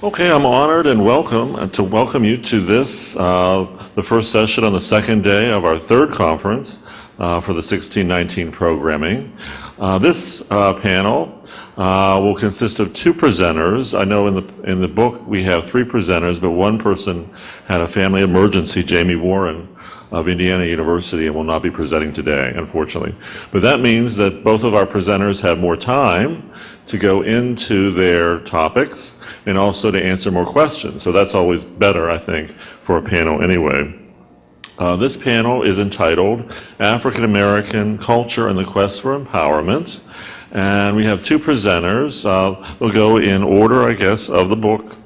Okay, I'm honored and to welcome you to this, the first session on the second day of our third conference for the 1619 programming. This panel will consist of two presenters. I know in the book we have three presenters, but one person had a family emergency, Jamie Warren of Indiana University, and will not be presenting today, unfortunately. But that means that both of our presenters have more time to go into their topics and also to answer more questions. So that's always better, I think, for a panel anyway. This panel is entitled African American Culture and the Quest for Empowerment. And we have two presenters. They'll go in order, I guess, of the book.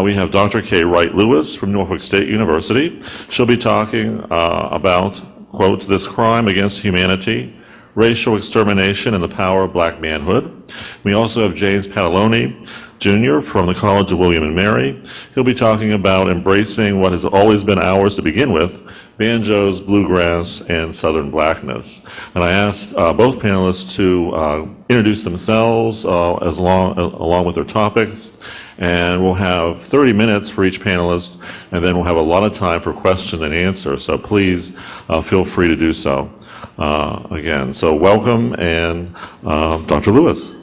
We have Dr. Wright Lewis from Norfolk State University. She'll be talking about, quote, this crime against humanity, racial extermination, and the power of black manhood. We also have James Padilioni, Jr. from the College of William and Mary. He'll be talking about embracing what has always been ours to begin with, banjos, bluegrass, and Southern blackness. And I asked both panelists to introduce themselves along with their topics. And we'll have 30 minutes for each panelist, and then we'll have a lot of time for question and answer. So please feel free to do so again. So welcome, and Dr. Lewis.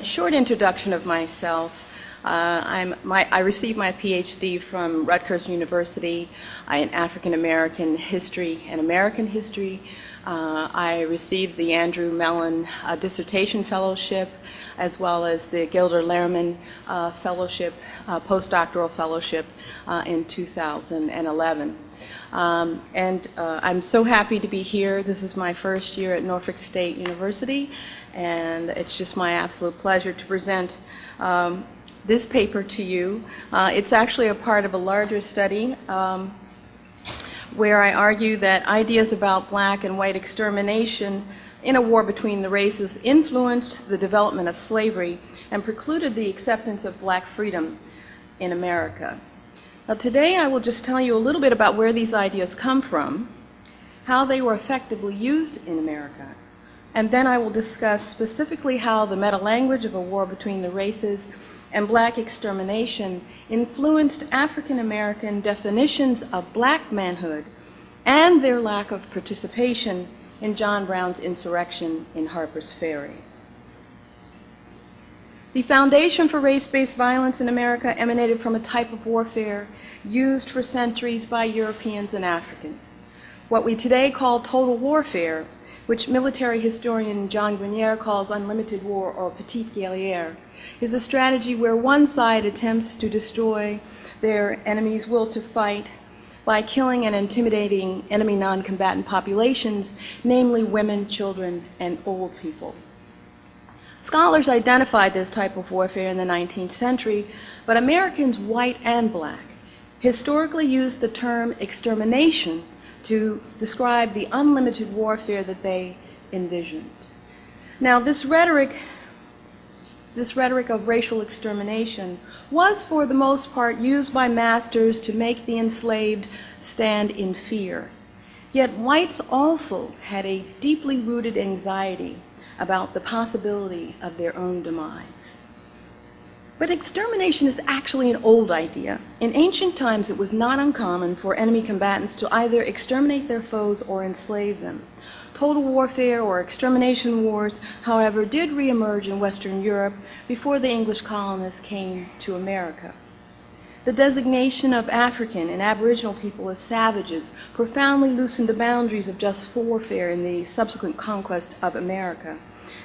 Short introduction of myself. I received my Ph.D. from Rutgers University in African American history and American history. I received the Andrew Mellon Dissertation Fellowship, as well as the Gilder Lehrman Fellowship, postdoctoral fellowship in 2011. I'm so happy to be here. This is my first year at Norfolk State University, and it's just my absolute pleasure to present this paper to you. It's actually a part of a larger study where I argue that ideas about black and white extermination in a war between the races influenced the development of slavery and precluded the acceptance of black freedom in America. Now today I will just tell you a little bit about where these ideas come from, how they were effectively used in America, and then I will discuss specifically how the meta-language of a war between the races and black extermination influenced African American definitions of black manhood and their lack of participation in John Brown's insurrection in Harper's Ferry. The foundation for race-based violence in America emanated from a type of warfare used for centuries by Europeans and Africans. What we today call total warfare, which military historian John Grenier calls unlimited war or petite guerrière, is a strategy where one side attempts to destroy their enemy's will to fight by killing and intimidating enemy non-combatant populations, namely women, children, and old people. Scholars identified this type of warfare in the 19th century, but Americans, white and black, historically used the term extermination to describe the unlimited warfare that they envisioned. Now, this rhetoric of racial extermination was for the most part used by masters to make the enslaved stand in fear. Yet whites also had a deeply rooted anxiety about the possibility of their own demise. But extermination is actually an old idea. In ancient times, it was not uncommon for enemy combatants to either exterminate their foes or enslave them. Total warfare or extermination wars, however, did reemerge in Western Europe before the English colonists came to America. The designation of African and Aboriginal people as savages profoundly loosened the boundaries of just warfare in the subsequent conquest of America,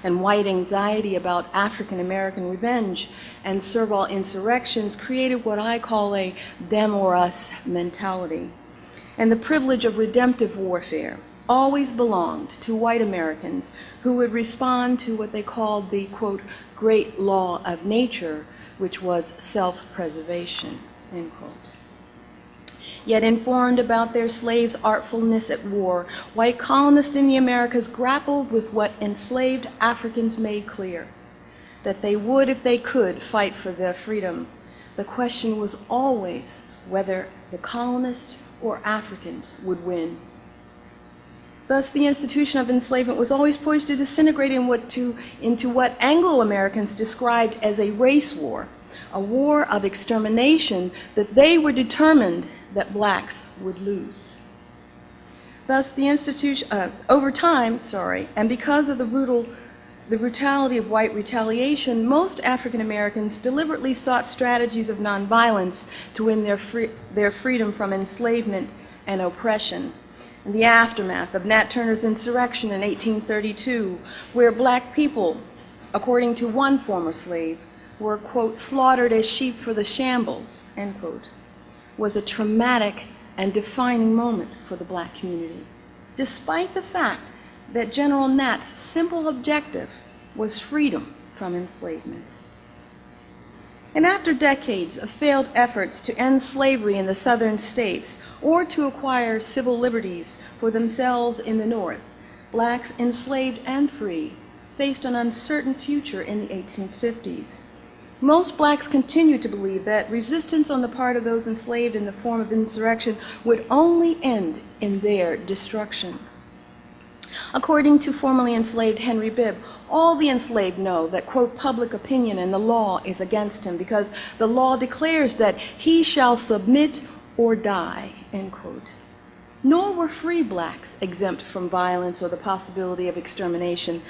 and white anxiety about African American revenge and servile insurrections created what I call a them or us mentality. And the privilege of redemptive warfare always belonged to white Americans who would respond to what they called the, quote, great law of nature, which was self-preservation, end quote. Yet informed about their slaves' artfulness at war, white colonists in the Americas grappled with what enslaved Africans made clear, that they would, if they could, fight for their freedom. The question was always whether the colonists or Africans would win. Thus, the institution of enslavement was always poised to disintegrate into what Anglo-Americans described as a race war, a war of extermination that they were determined that blacks would lose. Thus, the institution, over time, and because of the brutality of white retaliation, most African Americans deliberately sought strategies of nonviolence to win their freedom from enslavement and oppression. In the aftermath of Nat Turner's insurrection in 1832, where black people, according to one former slave, were, quote, slaughtered as sheep for the shambles, end quote, was a traumatic and defining moment for the black community, despite the fact that General Nat's simple objective was freedom from enslavement. And after decades of failed efforts to end slavery in the southern states or to acquire civil liberties for themselves in the North, blacks enslaved and free faced an uncertain future in the 1850s. Most blacks continued to believe that resistance on the part of those enslaved in the form of insurrection would only end in their destruction. According to formerly enslaved Henry Bibb, all the enslaved know that, quote, public opinion and the law is against him because the law declares that he shall submit or die, end quote. Nor were free blacks exempt from violence or the possibility of extermination.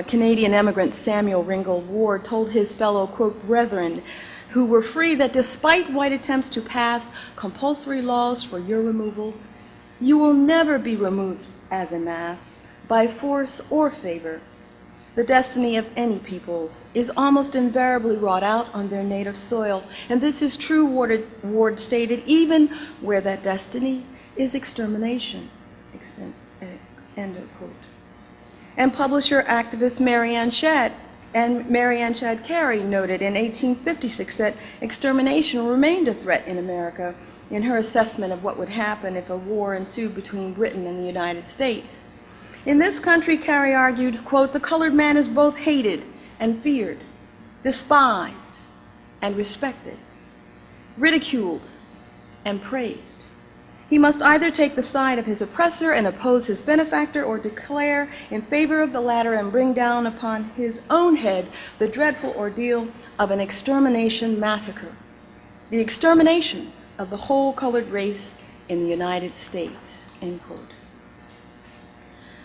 Canadian emigrant Samuel Ringgold Ward told his fellow, quote, brethren who were free that despite white attempts to pass compulsory laws for your removal, you will never be removed as a mass by force or favor. The destiny of any peoples is almost invariably wrought out on their native soil, and this is true, Ward stated, even where that destiny is extermination, end of quote. And publisher activist Marianne Shadd Carey noted in 1856 that extermination remained a threat in America in her assessment of what would happen if a war ensued between Britain and the United States. In this country, Carey argued, quote, the colored man is both hated and feared, despised and respected, ridiculed and praised. He must either take the side of his oppressor and oppose his benefactor, or declare in favor of the latter and bring down upon his own head the dreadful ordeal of an extermination massacre, the extermination of the whole colored race in the United States, end quote.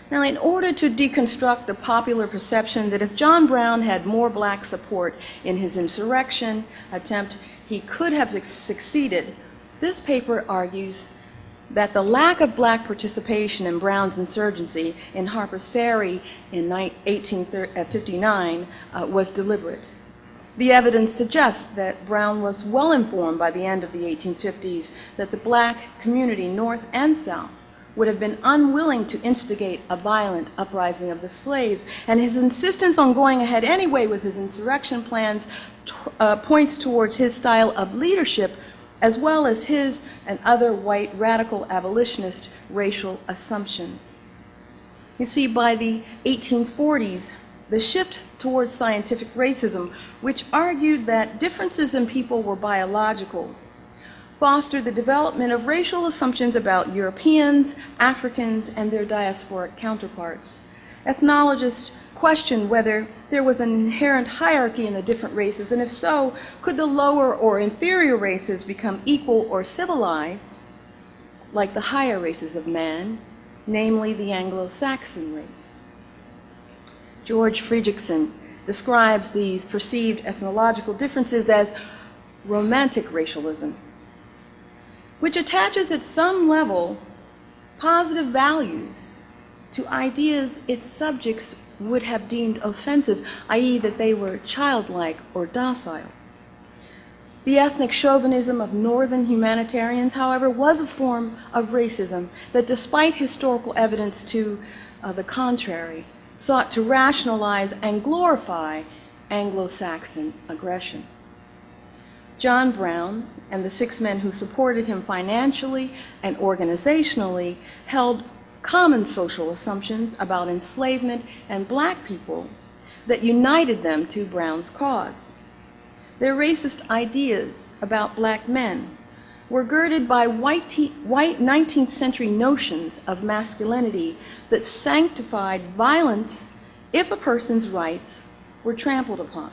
Now, in order to deconstruct the popular perception that if John Brown had more black support in his insurrection attempt, he could have succeeded, this paper argues that the lack of black participation in Brown's insurgency in Harper's Ferry in 1859 was deliberate. The evidence suggests that Brown was well informed by the end of the 1850s that the black community, North and South, would have been unwilling to instigate a violent uprising of the slaves, and his insistence on going ahead anyway with his insurrection plans points towards his style of leadership, as well as his and other white radical abolitionist racial assumptions. You see, by the 1840s, the shift towards scientific racism, which argued that differences in people were biological, fostered the development of racial assumptions about Europeans, Africans, and their diasporic counterparts. Ethnologists questioned whether there was an inherent hierarchy in the different races, and if so, could the lower or inferior races become equal or civilized, like the higher races of man, namely the Anglo-Saxon race. George Fridriksson describes these perceived ethnological differences as romantic racialism, which attaches at some level positive values to ideas its subjects would have deemed offensive, i.e. that they were childlike or docile. The ethnic chauvinism of northern humanitarians, however, was a form of racism that, despite historical evidence to the contrary, sought to rationalize and glorify Anglo-Saxon aggression. John Brown and the 6 men who supported him financially and organizationally held common social assumptions about enslavement and black people that united them to Brown's cause. Their racist ideas about black men were girded by white 19th century notions of masculinity that sanctified violence if a person's rights were trampled upon.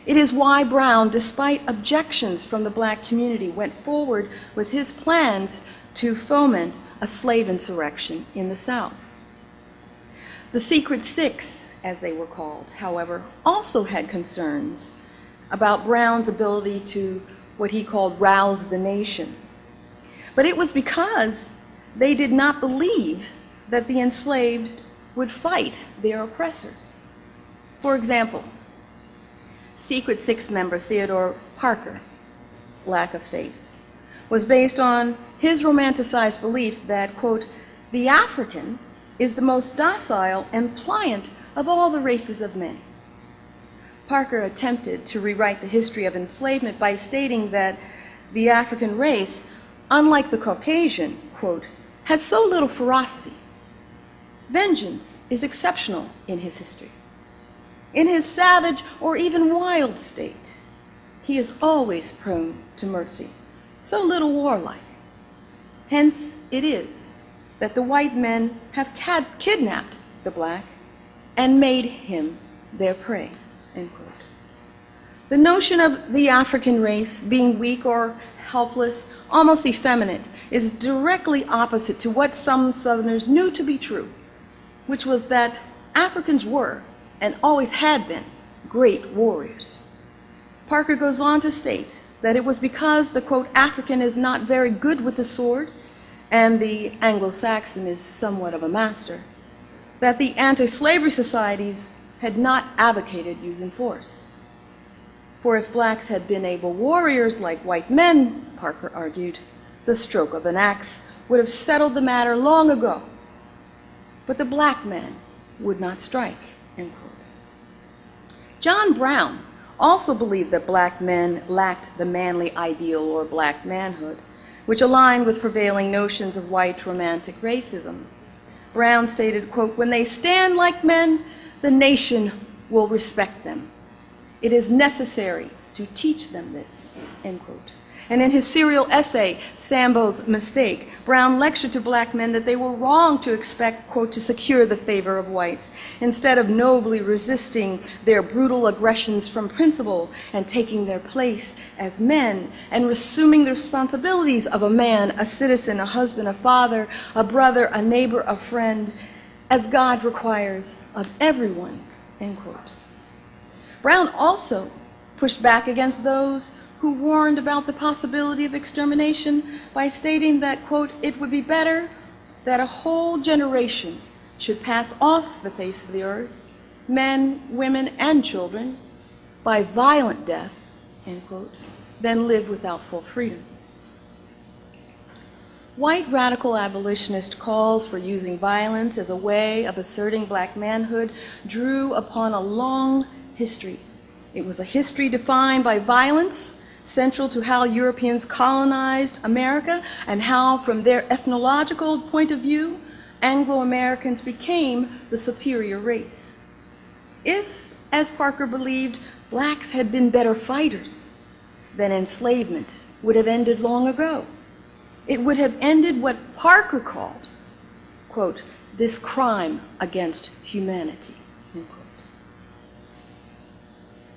It is why Brown, despite objections from the black community, went forward with his plans to foment a slave insurrection in the South. The Secret Six, as they were called, however, also had concerns about Brown's ability to what he called rouse the nation. But it was because they did not believe that the enslaved would fight their oppressors. For example, Secret Six member Theodore Parker's lack of faith was based on his romanticized belief that, quote, the African is the most docile and pliant of all the races of men. Parker attempted to rewrite the history of enslavement by stating that the African race, unlike the Caucasian, quote, has so little ferocity. Vengeance is exceptional in his history. In his savage or even wild state, he is always prone to mercy, so little warlike. Hence it is that the white men have kidnapped the black and made him their prey, end quote. The notion of the African race being weak or helpless, almost effeminate, is directly opposite to what some Southerners knew to be true, which was that Africans were, and always had been, great warriors. Parker goes on to state that it was because the, quote, African is not very good with the sword, and the Anglo-Saxon is somewhat of a master, that the anti-slavery societies had not advocated using force. For if blacks had been able warriors like white men, Parker argued, the stroke of an axe would have settled the matter long ago. But the black man would not strike, end quote. John Brown also believed that black men lacked the manly ideal or black manhood, which aligned with prevailing notions of white romantic racism. Brown stated, quote, when they stand like men, the nation will respect them. It is necessary to teach them this, end quote. And in his serial essay, Sambo's Mistake, Brown lectured to black men that they were wrong to expect, quote, to secure the favor of whites, instead of nobly resisting their brutal aggressions from principle and taking their place as men and assuming the responsibilities of a man, a citizen, a husband, a father, a brother, a neighbor, a friend, as God requires of everyone, end quote. Brown also pushed back against those who warned about the possibility of extermination by stating that, quote, it would be better that a whole generation should pass off the face of the earth, men, women, and children, by violent death, end quote, than live without full freedom. White radical abolitionist calls for using violence as a way of asserting black manhood drew upon a long history. It was a history defined by violence, central to how Europeans colonized America and how, from their ethnological point of view, Anglo-Americans became the superior race. If, as Parker believed, blacks had been better fighters, then enslavement would have ended long ago. It would have ended what Parker called, quote, this crime against humanity, end quote.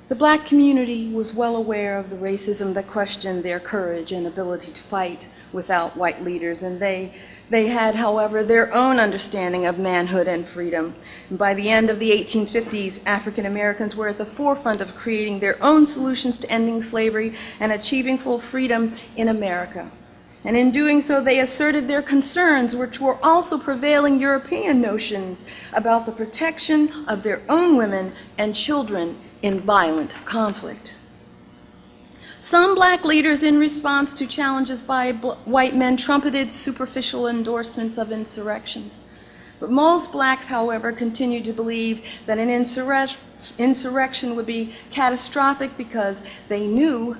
The black community was well aware of the racism that questioned their courage and ability to fight without white leaders, and they had, however, their own understanding of manhood and freedom. And by the end of the 1850s, African Americans were at the forefront of creating their own solutions to ending slavery and achieving full freedom in America. And in doing so, they asserted their concerns, which were also prevailing European notions about the protection of their own women and children in violent conflict. Some black leaders, in response to challenges by white men, trumpeted superficial endorsements of insurrections. But most blacks, however, continued to believe that an insurrection would be catastrophic because they knew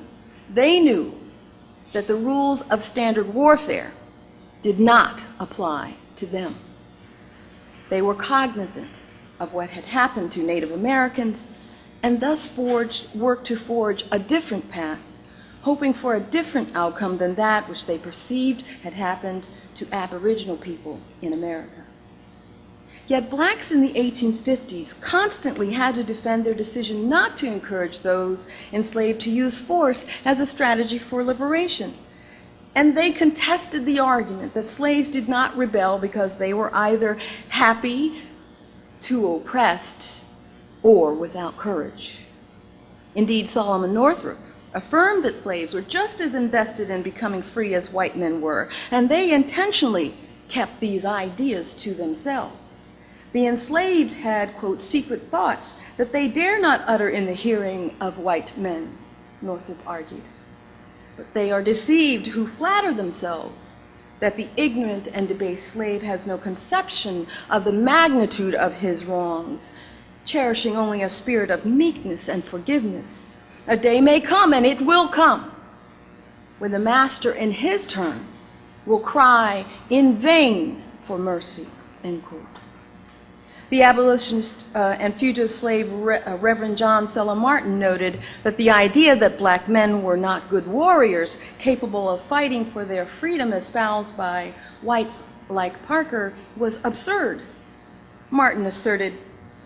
that the rules of standard warfare did not apply to them. They were cognizant of what had happened to Native Americans and thus worked to forge a different path, hoping for a different outcome than that which they perceived had happened to Aboriginal people in America. Yet blacks in the 1850s constantly had to defend their decision not to encourage those enslaved to use force as a strategy for liberation. And they contested the argument that slaves did not rebel because they were either happy, too oppressed, or without courage. Indeed, Solomon Northrop affirmed that slaves were just as invested in becoming free as white men were, and they intentionally kept these ideas to themselves. The enslaved had, quote, secret thoughts that they dare not utter in the hearing of white men, Northrop argued. But they are deceived who flatter themselves that the ignorant and debased slave has no conception of the magnitude of his wrongs, cherishing only a spirit of meekness and forgiveness. A day may come, and it will come, when the master in his turn will cry in vain for mercy, end quote. The abolitionist and fugitive slave Reverend John Sella Martin noted that the idea that black men were not good warriors capable of fighting for their freedom espoused by whites like Parker was absurd. Martin asserted,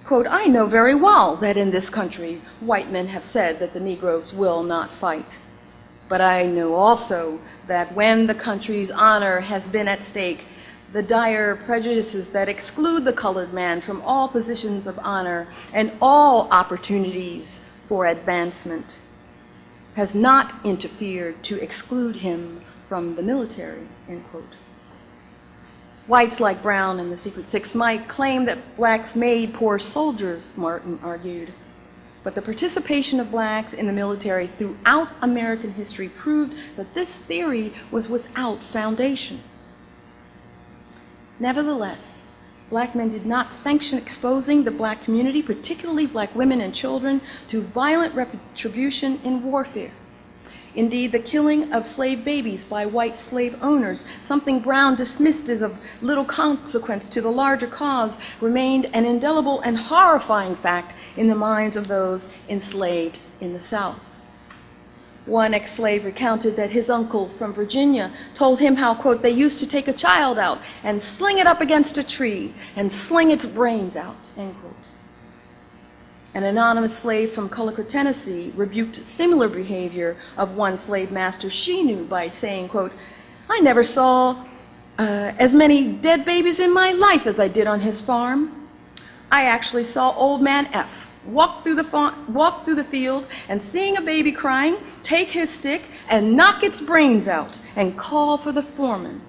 quote, "I know very well that in this country white men have said that the Negroes will not fight. But I know also that when the country's honor has been at stake, the dire prejudices that exclude the colored man from all positions of honor and all opportunities for advancement has not interfered to exclude him from the military," end quote. Whites like Brown and the Secret Six might claim that blacks made poor soldiers, Martin argued, but the participation of blacks in the military throughout American history proved that this theory was without foundation. Nevertheless, black men did not sanction exposing the black community, particularly black women and children, to violent retribution in warfare. Indeed, the killing of slave babies by white slave owners, something Brown dismissed as of little consequence to the larger cause, remained an indelible and horrifying fact in the minds of those enslaved in the South. One ex-slave recounted that his uncle from Virginia told him how, quote, "they used to take a child out and sling it up against a tree and sling its brains out," end quote. An anonymous slave from Cullica, Tennessee, rebuked similar behavior of one slave master she knew by saying, quote, "I never saw as many dead babies in my life as I did on his farm. I actually saw old man F walk through the field and, seeing a baby crying, take his stick and knock its brains out and call for the foreman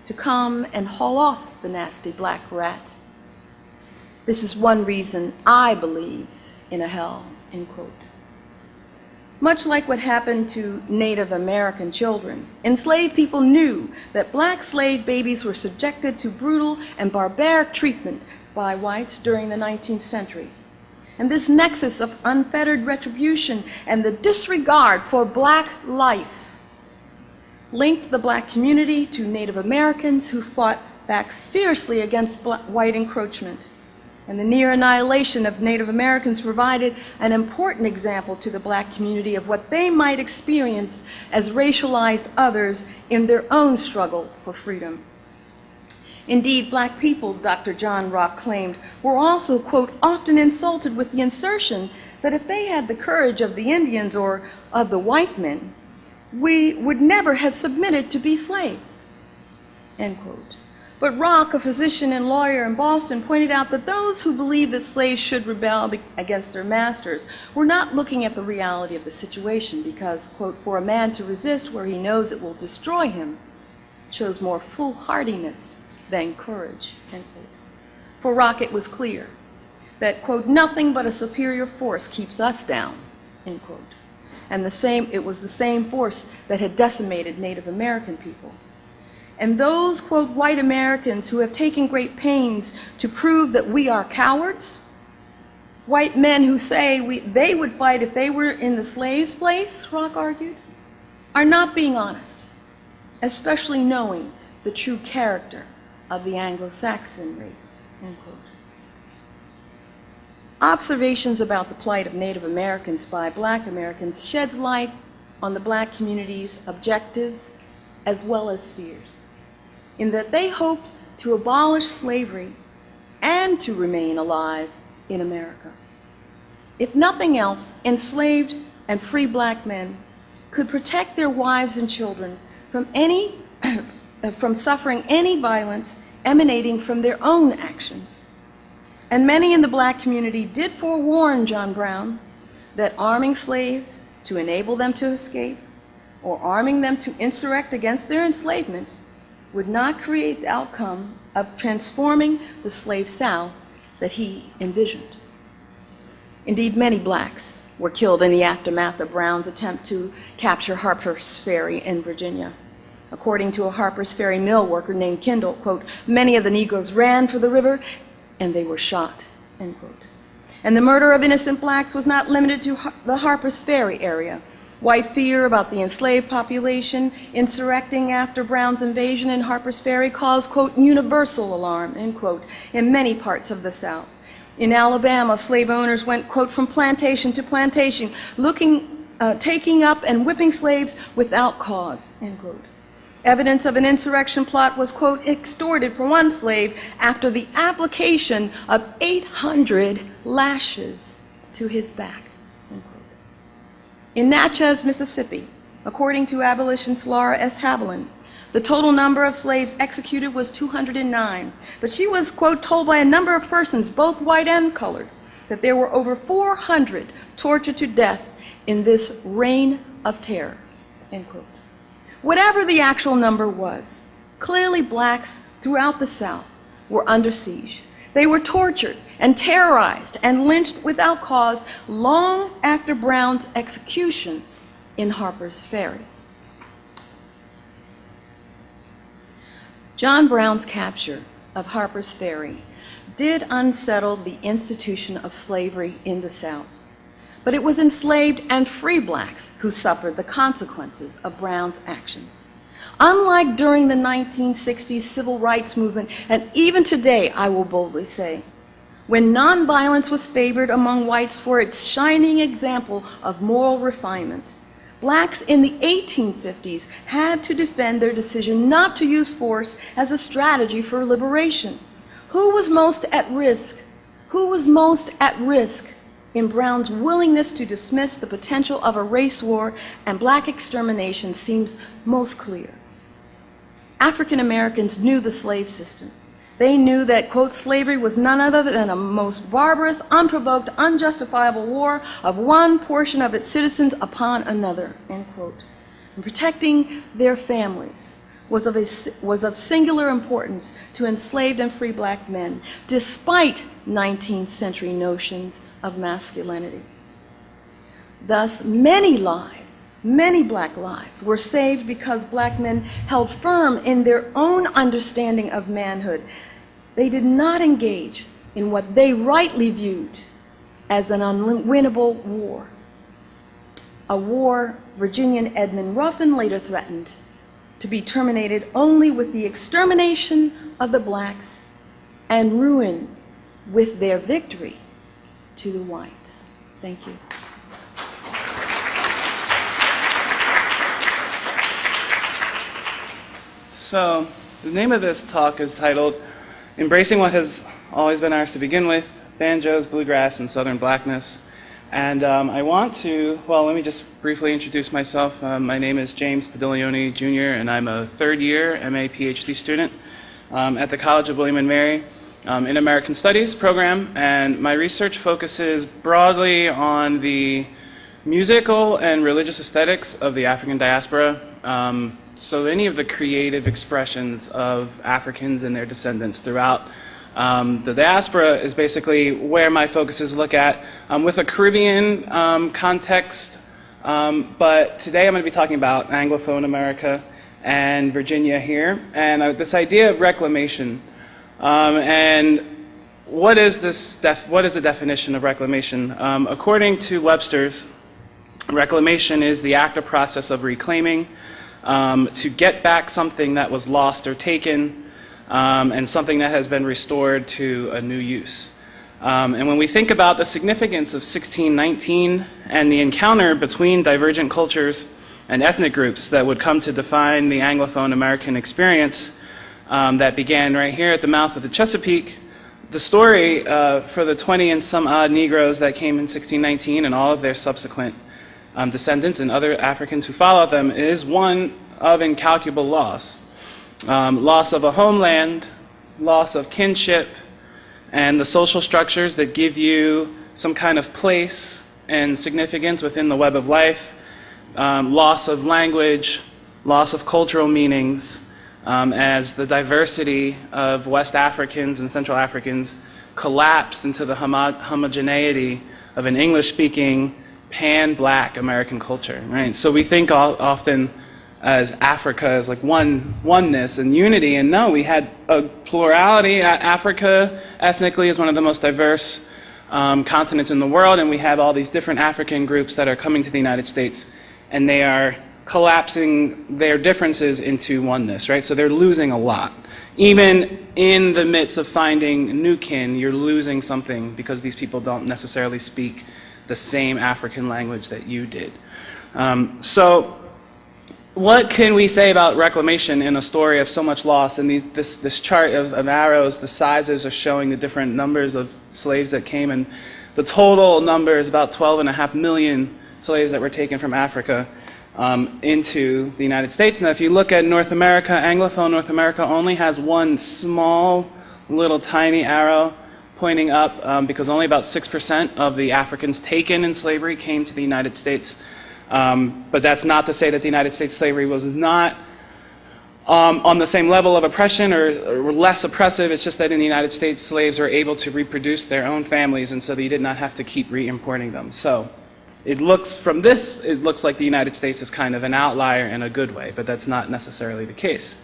to come and haul off the nasty black rat. This is one reason I believe in a hell," end quote. Much like what happened to Native American children, enslaved people knew that black slave babies were subjected to brutal and barbaric treatment by whites during the 19th century. And this nexus of unfettered retribution and the disregard for black life linked the black community to Native Americans who fought back fiercely against white encroachment. And the near annihilation of Native Americans provided an important example to the black community of what they might experience as racialized others in their own struggle for freedom. Indeed, black people, Dr. John Rock claimed, were also, quote, "often insulted with the assertion that if they had the courage of the Indians or of the white men, we would never have submitted to be slaves," end quote. But Rock, a physician and lawyer in Boston, pointed out that those who believed that slaves should rebel against their masters were not looking at the reality of the situation because, quote, "for a man to resist where he knows it will destroy him shows more foolhardiness than courage," end quote. For Rock, it was clear that, quote, "nothing but a superior force keeps us down," end quote. And it was the same force that had decimated Native American people. And those, quote, "white Americans who have taken great pains to prove that we are cowards," white men who say they would fight if they were in the slave's place, Rock argued, are not being honest, especially knowing the true character of the Anglo-Saxon race, end quote. Observations about the plight of Native Americans by black Americans sheds light on the black community's objectives as well as fears, in that they hoped to abolish slavery and to remain alive in America. If nothing else, enslaved and free black men could protect their wives and children from suffering any violence emanating from their own actions. And many in the black community did forewarn John Brown that arming slaves to enable them to escape or arming them to insurrect against their enslavement would not create the outcome of transforming the slave South that he envisioned. Indeed, many blacks were killed in the aftermath of Brown's attempt to capture Harper's Ferry in Virginia. According to a Harper's Ferry mill worker named Kendall, quote, "Many of the Negroes ran for the river and they were shot," end quote. And the murder of innocent blacks was not limited to the Harper's Ferry area. White fear about the enslaved population insurrecting after Brown's invasion in Harper's Ferry caused, quote, "universal alarm," end quote, in many parts of the South. In Alabama, slave owners went, quote, "from plantation to plantation, taking up and whipping slaves without cause," end quote. Evidence of an insurrection plot was, quote, "extorted from one slave after the application of 800 lashes to his back," end quote. In Natchez, Mississippi, according to abolitionist Laura S. Haviland, the total number of slaves executed was 209, but she was, quote, "told by a number of persons, both white and colored, that there were over 400 tortured to death in this reign of terror," end quote. Whatever the actual number was, clearly blacks throughout the South were under siege. They were tortured and terrorized and lynched without cause long after Brown's execution in Harper's Ferry. John Brown's capture of Harper's Ferry did unsettle the institution of slavery in the South, but it was enslaved and free blacks who suffered the consequences of Brown's actions. Unlike during the 1960s civil rights movement, and even today, I will boldly say, when nonviolence was favored among whites for its shining example of moral refinement, blacks in the 1850s had to defend their decision not to use force as a strategy for liberation. Who was most at risk? Who was most at risk in Brown's willingness to dismiss the potential of a race war and black extermination seems most clear. African Americans knew the slave system. They knew that, quote, "slavery was none other than a most barbarous, unprovoked, unjustifiable war of one portion of its citizens upon another," end quote. And protecting their families was of singular importance to enslaved and free black men, despite 19th century notions of masculinity. Thus, many black lives were saved because black men held firm in their own understanding of manhood. They did not engage in what they rightly viewed as an unwinnable war, a war Virginian Edmund Ruffin later threatened to be terminated only with the extermination of the blacks and ruin with their victory to the whites. Thank you. So, the name of this talk is titled Embracing What Has Always Been Ours to Begin With, Banjos, Bluegrass, and Southern Blackness. And I want to, let me just briefly introduce myself. My name is James Padilioni, Jr., and I'm a third-year MA Ph.D. student at the College of William & Mary in American Studies program, and my research focuses broadly on the musical and religious aesthetics of the African diaspora. So any of the creative expressions of Africans and their descendants throughout the diaspora is basically where my focuses look at, with a Caribbean context, but today I'm going to be talking about Anglophone America and Virginia here, and this idea of reclamation. And what is the definition of reclamation? According to Webster's, reclamation is the act or process of reclaiming, to get back something that was lost or taken, and something that has been restored to a new use. And when we think about the significance of 1619 and the encounter between divergent cultures and ethnic groups that would come to define the Anglophone American experience, that began right here at the mouth of the Chesapeake, the story for the 20 and some odd Negroes that came in 1619 and all of their subsequent descendants and other Africans who followed them is one of incalculable loss. Loss of a homeland, loss of kinship, and the social structures that give you some kind of place and significance within the web of life, loss of language, loss of cultural meanings, as the diversity of West Africans and Central Africans collapsed into the homogeneity of an English-speaking, pan-black American culture. Right? So we think often as Africa as like oneness and unity, and no, we had a plurality. Africa ethnically is one of the most diverse continents in the world, and we have all these different African groups that are coming to the United States, and they are collapsing their differences into oneness, right? So they're losing a lot. Even in the midst of finding new kin, you're losing something because these people don't necessarily speak the same African language that you did. So what can we say about reclamation in a story of so much loss? And this chart of arrows, the sizes are showing the different numbers of slaves that came, and the total number is about 12.5 million slaves that were taken from Africa into the United States. Now, if you look at North America, Anglophone North America only has one small, little tiny arrow pointing up because only about 6% of the Africans taken in slavery came to the United States. But that's not to say that the United States slavery was not on the same level of oppression or less oppressive. It's just that in the United States, slaves were able to reproduce their own families, and so they did not have to keep re-importing them. So it looks from this, it looks like the United States is kind of an outlier in a good way, but that's not necessarily the case.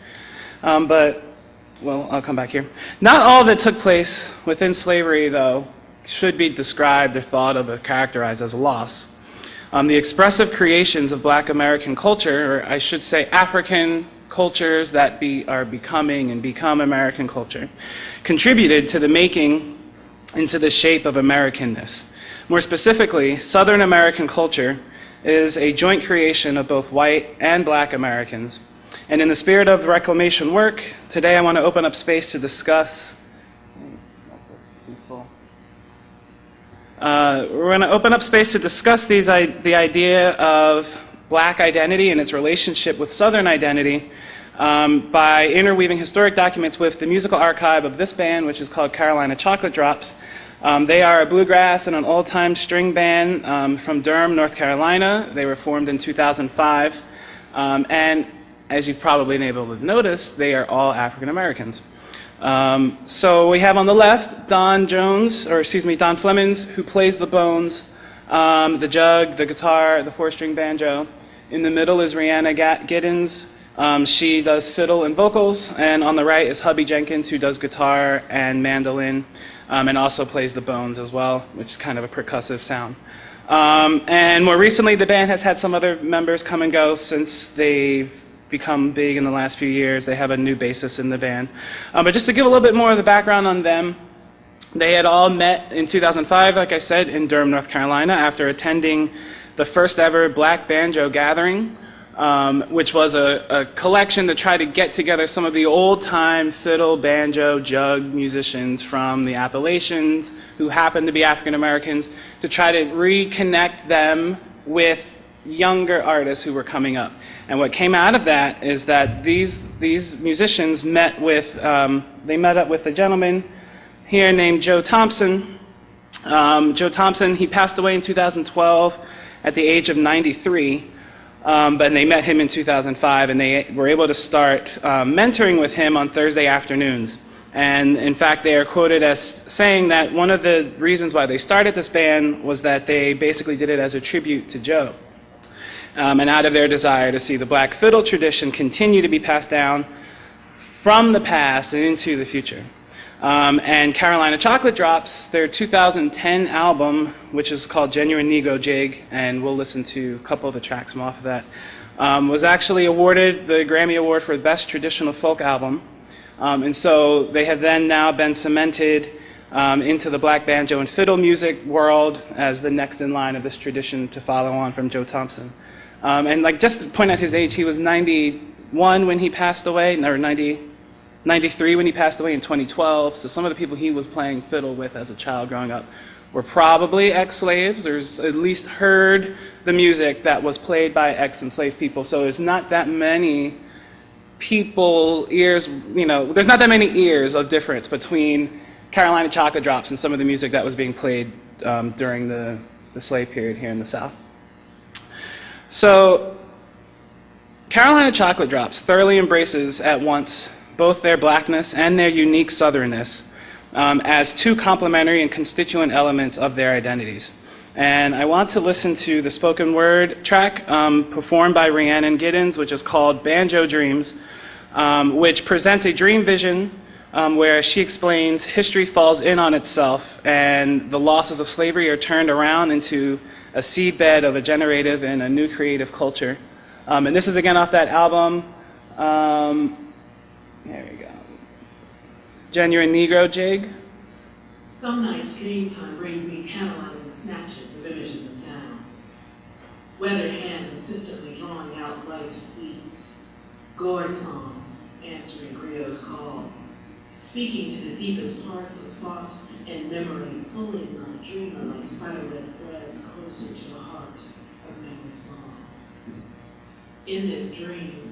Well, I'll come back here. Not all that took place within slavery, though, should be described or thought of or characterized as a loss. The expressive creations of Black American culture, or I should say African cultures that are becoming and become American culture, contributed to the making into the shape of Americanness. More specifically, Southern American culture is a joint creation of both white and Black Americans. And in the spirit of reclamation work, today I want to open up space to discuss. We're going to open up space to discuss the idea of Black identity and its relationship with Southern identity by interweaving historic documents with the musical archive of this band, which is called Carolina Chocolate Drops. They are a bluegrass and an old-time string band from Durham, North Carolina. They were formed in 2005. And as you've probably been able to notice, they are all African Americans. So we have on the left Don Flemings, who plays the bones, the jug, the guitar, the four-string banjo. In the middle is Rihanna Giddens. She does fiddle and vocals. And on the right is Hubby Jenkins, who does guitar and mandolin, and also plays the bones as well, which is kind of a percussive sound. And more recently, the band has had some other members come and go since they've become big in the last few years. They have a new bassist in the band. But just to give a little bit more of the background on them, they had all met in 2005, like I said, in Durham, North Carolina, after attending the first ever Black Banjo Gathering, which was a collection to try to get together some of the old-time fiddle, banjo, jug musicians from the Appalachians who happened to be African Americans, to try to reconnect them with younger artists who were coming up. And what came out of that is that these musicians met up with a gentleman here named Joe Thompson. Joe Thompson, he passed away in 2012 at the age of 93. But they met him in 2005, and they were able to start mentoring with him on Thursday afternoons. And in fact, they are quoted as saying that one of the reasons why they started this band was that they basically did it as a tribute to Joe. And out of their desire to see the Black fiddle tradition continue to be passed down from the past and into the future. And Carolina Chocolate Drops, their 2010 album, which is called Genuine Negro Jig, and we'll listen to a couple of the tracks from off of that, was actually awarded the Grammy Award for Best Traditional Folk Album. And so they have then now been cemented into the Black banjo and fiddle music world as the next in line of this tradition to follow on from Joe Thompson. And like just to point out his age, he was 91 when he passed away, or 90. 93 when he passed away in 2012. So some of the people he was playing fiddle with as a child growing up were probably ex-slaves, or at least heard the music that was played by ex-enslaved people. So there's not that many there's not that many ears of difference between Carolina Chocolate Drops and some of the music that was being played during the slave period here in the South. So Carolina Chocolate Drops thoroughly embraces at once both their blackness and their unique southernness as two complementary and constituent elements of their identities. And I want to listen to the spoken word track performed by Rhiannon Giddens, which is called Banjo Dreams, which presents a dream vision where she explains history falls in on itself and the losses of slavery are turned around into a seedbed of a generative and a new creative culture. And this is again off that album, there we go, Genuine Negro Jig. Some nights dream time brings me tantalizing snatches of images and sound. Weathered hands insistently drawing out life's beat. Gourd song answering griot's call. Speaking to the deepest parts of thought and memory, pulling my dreamer like spiderweb threads closer to the heart of memory song. In this dream,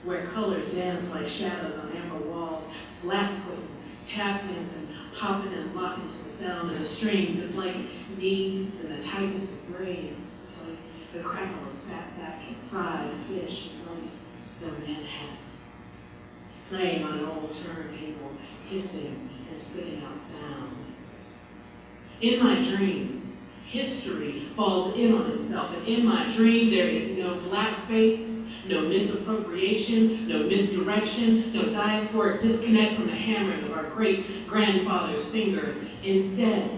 where colors dance like shadows on amber walls, flat-footing, tap dancing, popping and locking to the sound of the strings. It's like knees and the tightness of braids. It's like the crackle of fat back and fried fish. It's like the Manhattan. Playing on an old turntable, hissing and spitting out sound. In my dream, history falls in on itself, and in my dream there is no blackface, no misappropriation, no misdirection, no diasporic disconnect from the hammering of our great-grandfather's fingers. Instead,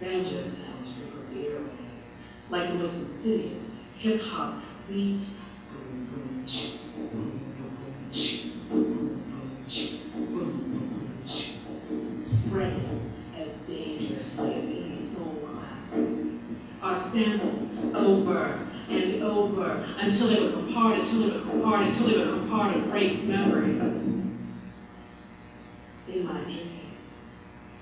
banjo sounds trigger the airwaves, like the most insidious hip-hop beat. Boom, boom, choo, boom, boom, choo, boom, boom, choo, boom, boom, choo, spreading as dangerously as any soul clap. Our sample over and over until they become part, until they become part, until they become part of race memory. In my dream,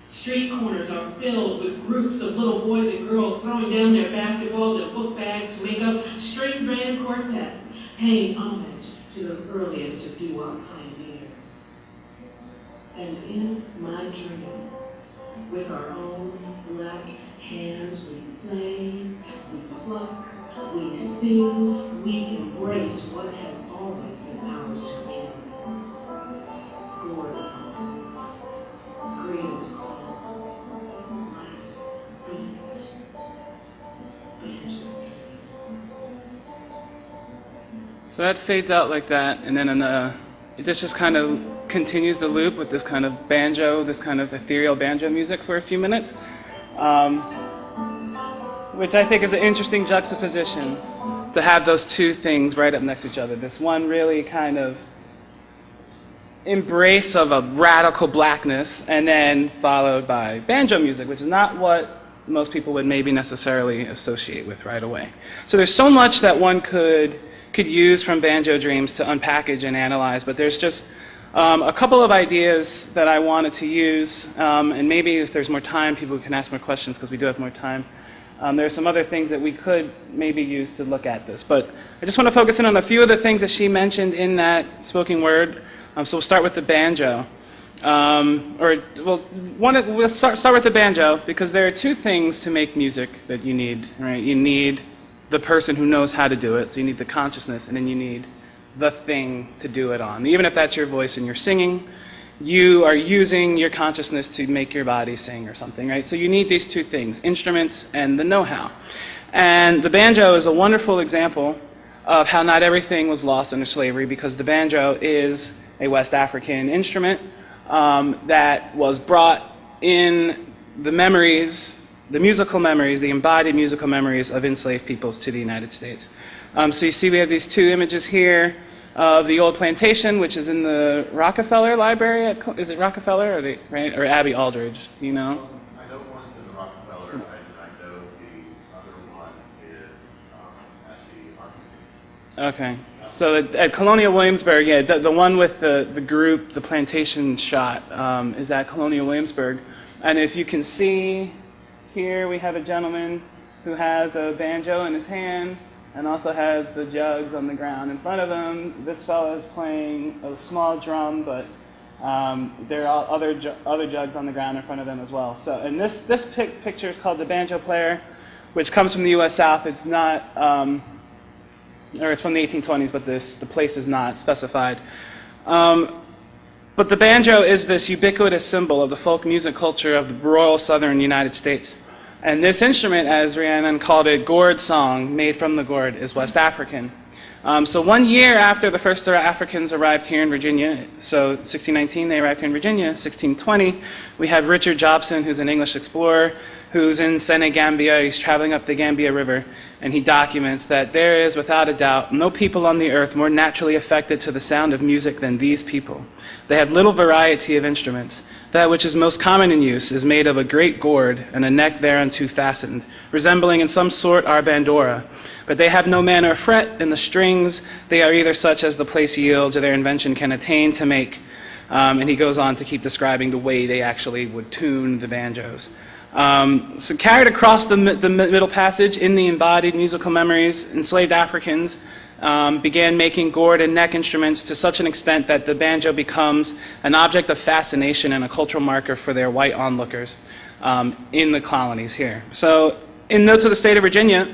street corners are filled with groups of little boys and girls throwing down their basketballs and book bags to make up string band quartets, paying homage to those earliest of doo-wop pioneers. And in my dream, with our own black hands, we play, we pluck, we sing, we embrace what has always been ours to carry. Gourd song, griot's call, life's beat, banjo. So that fades out like that, and then it just kind of continues the loop with this kind of banjo, this kind of ethereal banjo music for a few minutes. Which I think is an interesting juxtaposition to have those two things right up next to each other. This one really kind of embrace of a radical blackness, and then followed by banjo music, which is not what most people would maybe necessarily associate with right away. So there's so much that one could use from Banjo Dreams to unpackage and analyze, but there's just a couple of ideas that I wanted to use, and maybe if there's more time, people can ask more questions because we do have more time. There are some other things that we could maybe use to look at this, but I just want to focus in on a few of the things that she mentioned in that spoken word. So we'll start with the banjo. We'll start with the banjo because there are two things to make music that you need, right? You need the person who knows how to do it, so you need the consciousness, and then you need the thing to do it on. Even if that's your voice and you're singing, you are using your consciousness to make your body sing or something, right? So you need these two things, instruments and the know-how. And the banjo is a wonderful example of how not everything was lost under slavery, because the banjo is a West African instrument that was brought in the memories, the musical memories, the embodied musical memories of enslaved peoples to the United States. So you see we have these two images here of the old plantation, which is in the Rockefeller Library. Is it Rockefeller or Abbey Aldridge? Do you know? I know one is in the Rockefeller. I know the other one is at the Art Museum. Okay. So at Colonial Williamsburg, yeah, the one with the group, the plantation shot, is at Colonial Williamsburg. And if you can see here, we have a gentleman who has a banjo in his hand and also has the jugs on the ground in front of him. This fellow is playing a small drum, but there are other jugs on the ground in front of them as well. So, and this picture is called The Banjo Player, which comes from the U.S. South. It's not, or it's from the 1820s, but the place is not specified. But the banjo is this ubiquitous symbol of the folk music culture of the rural southern United States. And this instrument, as Rhiannon called it, gourd song, made from the gourd, is West African. So 1 year after the first Africans arrived here in Virginia, so 1619 they arrived here in Virginia, 1620, we have Richard Jobson, who's an English explorer, who's in Senegambia. He's traveling up the Gambia River, and he documents that there is, without a doubt, no people on the earth more naturally affected to the sound of music than these people. They have little variety of instruments. That which is most common in use is made of a great gourd and a neck thereunto fastened, resembling in some sort our bandora. But they have no manner of fret in the strings. They are either such as the place yields or their invention can attain to make. And he goes on to keep describing the way they actually would tune the banjos. So carried across the Middle Passage in the embodied musical memories, enslaved Africans began making gourd and neck instruments to such an extent that the banjo becomes an object of fascination and a cultural marker for their white onlookers in the colonies here. So in Notes of the State of Virginia,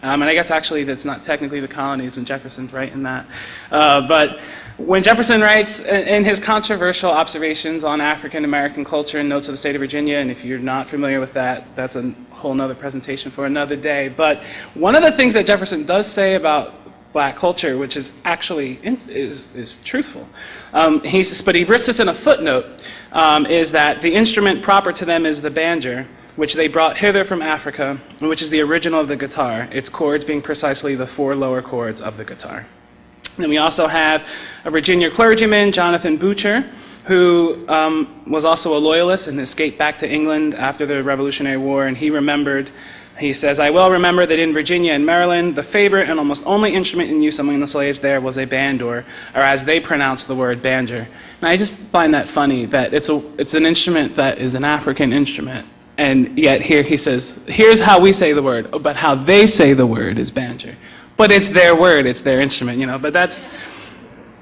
and I guess actually that's not technically the colonies when Jefferson's writing that, but when Jefferson writes in his controversial observations on African American culture in Notes of the State of Virginia, and if you're not familiar with that, that's a whole nother presentation for another day. But one of the things that Jefferson does say about black culture, which is actually is truthful, but he writes this in a footnote, is that the instrument proper to them is the banjo, which they brought hither from Africa, which is the original of the guitar, its chords being precisely the 4 lower chords of the guitar. And we also have a Virginia clergyman, Jonathan Boucher, who was also a loyalist and escaped back to England after the Revolutionary War, and he says, I well remember that in Virginia and Maryland, the favorite and almost only instrument in use among the slaves there was a bandor, or as they pronounce the word, banjo. And I just find that funny, that it's an instrument that is an African instrument, and yet here he says, here's how we say the word, but how they say the word is banjo. But it's their word, it's their instrument, you know. But that's,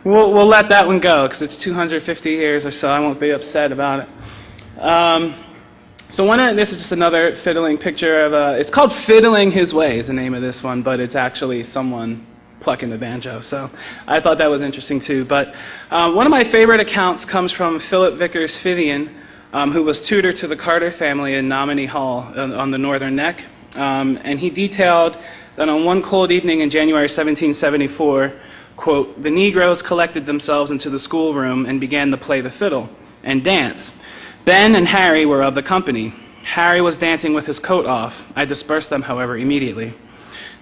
we'll let that one go, because it's 250 years or so. I won't be upset about it. This is just another fiddling picture of it's called Fiddling His Way is the name of this one, but it's actually someone plucking the banjo. So I thought that was interesting too. But one of my favorite accounts comes from Philip Vickers Fithian, who was tutor to the Carter family in Nominee Hall on the Northern Neck. And he detailed that on one cold evening in January 1774, quote, the Negroes collected themselves into the schoolroom and began to play the fiddle and dance. Ben and Harry were of the company. Harry was dancing with his coat off. I dispersed them, however, immediately.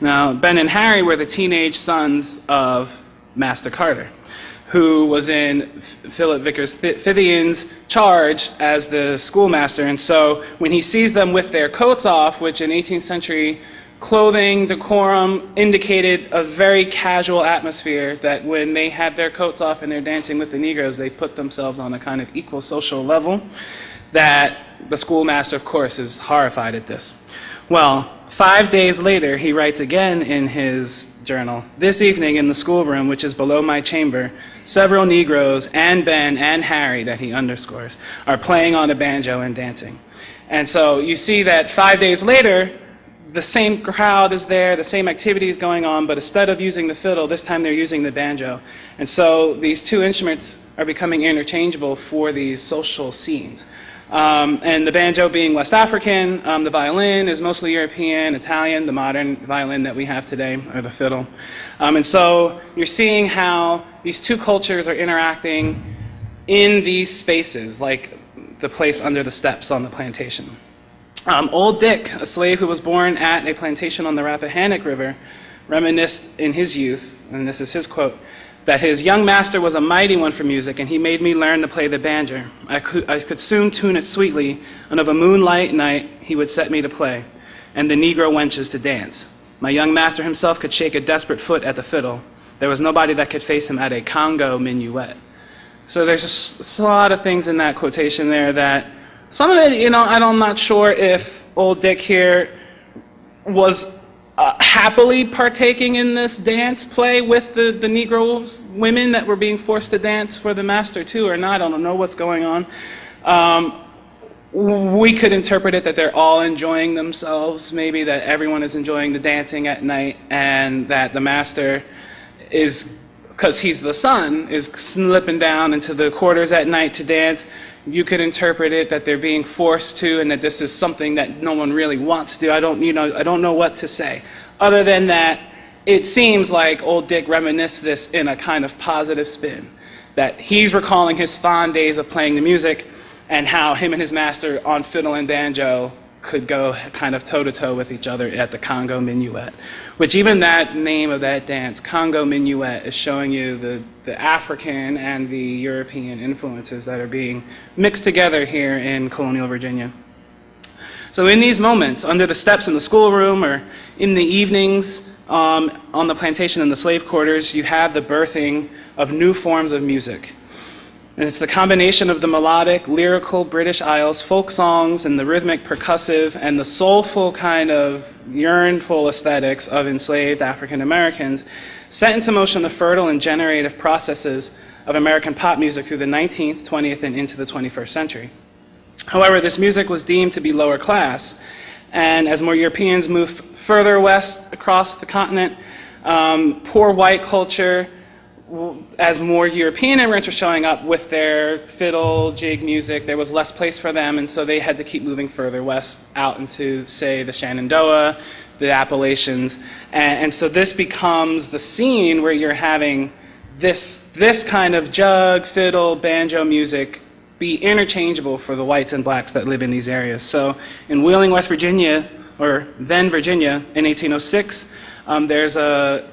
Now, Ben and Harry were the teenage sons of Master Carter, who was in Philip Vickers Fithian's charge as the schoolmaster. And so when he sees them with their coats off, which in 18th century clothing, decorum indicated a very casual atmosphere, that when they had their coats off and they're dancing with the Negroes, they put themselves on a kind of equal social level, that the schoolmaster, of course, is horrified at this. Well, 5 days later, he writes again in his journal, this evening in the schoolroom, which is below my chamber, several Negroes and Ben and Harry, that he underscores, are playing on a banjo and dancing. And so you see that 5 days later, the same crowd is there, the same activity is going on, but instead of using the fiddle, this time they're using the banjo. And so these two instruments are becoming interchangeable for these social scenes. And the banjo being West African, the violin is mostly European, Italian, the modern violin that we have today, or the fiddle. And so you're seeing how these two cultures are interacting in these spaces, like the place under the steps on the plantation. Old Dick, a slave who was born at a plantation on the Rappahannock River, reminisced in his youth, and this is his quote, that his young master was a mighty one for music, and he made me learn to play the banjo. I could soon tune it sweetly, and of a moonlight night he would set me to play, and the Negro wenches to dance. My young master himself could shake a desperate foot at the fiddle. There was nobody that could face him at a Congo minuet. So there's just a lot of things in that quotation there that, some of it, you know, I'm not sure if old Dick here was happily partaking in this dance play with the Negro women that were being forced to dance for the master too or not. I don't know what's going on. We could interpret it that they're all enjoying themselves, maybe that everyone is enjoying the dancing at night, and that the master is, because he's the son, is slipping down into the quarters at night to dance. You could interpret it that they're being forced to, and that this is something that no one really wants to do. I don't know what to say. Other than that, it seems like old Dick reminisced this in a kind of positive spin, that he's recalling his fond days of playing the music, and how him and his master on fiddle and banjo could go kind of toe-to-toe with each other at the Congo minuet. Which even that name of that dance, Congo minuet, is showing you the African and the European influences that are being mixed together here in colonial Virginia. So in these moments, under the steps in the schoolroom or in the evenings on the plantation in the slave quarters, you have the birthing of new forms of music. And it's the combination of the melodic, lyrical British Isles folk songs and the rhythmic, percussive, and the soulful kind of yearnful aesthetics of enslaved African Americans set into motion the fertile and generative processes of American pop music through the 19th, 20th, and into the 21st century. However, this music was deemed to be lower class, and as more Europeans moved further west across the continent, poor white culture, as more European immigrants were showing up with their fiddle, jig music, there was less place for them, and so they had to keep moving further west out into, say, the Shenandoah, the Appalachians. And so this becomes the scene where you're having this kind of jug, fiddle, banjo music be interchangeable for the whites and blacks that live in these areas. So in Wheeling, West Virginia, or then Virginia, in 1806, there's a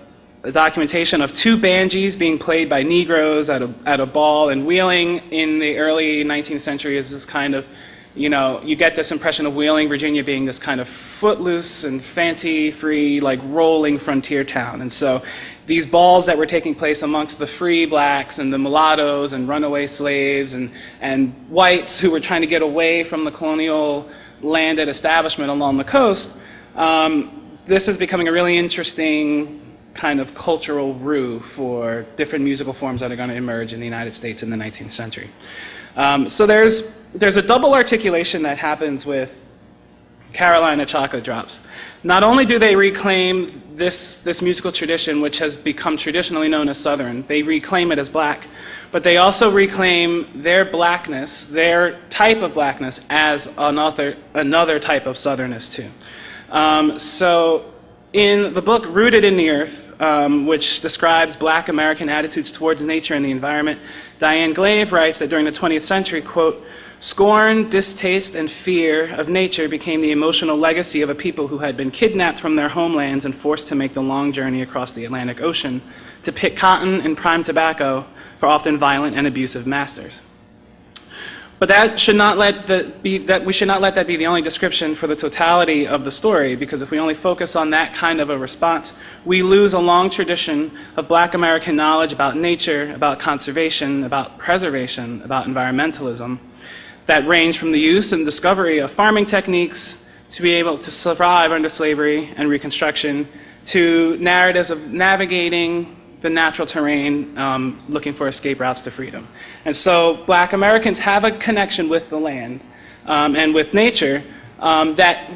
documentation of two banjos being played by Negroes at a ball in Wheeling in the early 19th century. Is this kind of, you know, you get this impression of Wheeling, Virginia being this kind of footloose and fancy-free, like rolling frontier town. And so these balls that were taking place amongst the free blacks and the mulattoes and runaway slaves and whites who were trying to get away from the colonial landed establishment along the coast, this is becoming a really interesting kind of cultural roux for different musical forms that are going to emerge in the United States in the 19th century. So there's a double articulation that happens with Carolina Chocolate Drops. Not only do they reclaim this musical tradition, which has become traditionally known as Southern, they reclaim it as black, but they also reclaim their blackness, their type of blackness, as another type of Southernness too. So in the book Rooted in the Earth, which describes black American attitudes towards nature and the environment, Diane Glave writes that during the 20th century, quote, "Scorn, distaste, and fear of nature became the emotional legacy of a people who had been kidnapped from their homelands and forced to make the long journey across the Atlantic Ocean to pick cotton and prime tobacco for often violent and abusive masters." But we should not let that be the only description for the totality of the story, because if we only focus on that kind of a response, we lose a long tradition of black American knowledge about nature, about conservation, about preservation, about environmentalism, that range from the use and discovery of farming techniques to be able to survive under slavery and Reconstruction, to narratives of navigating the natural terrain, looking for escape routes to freedom. And so black Americans have a connection with the land and with nature that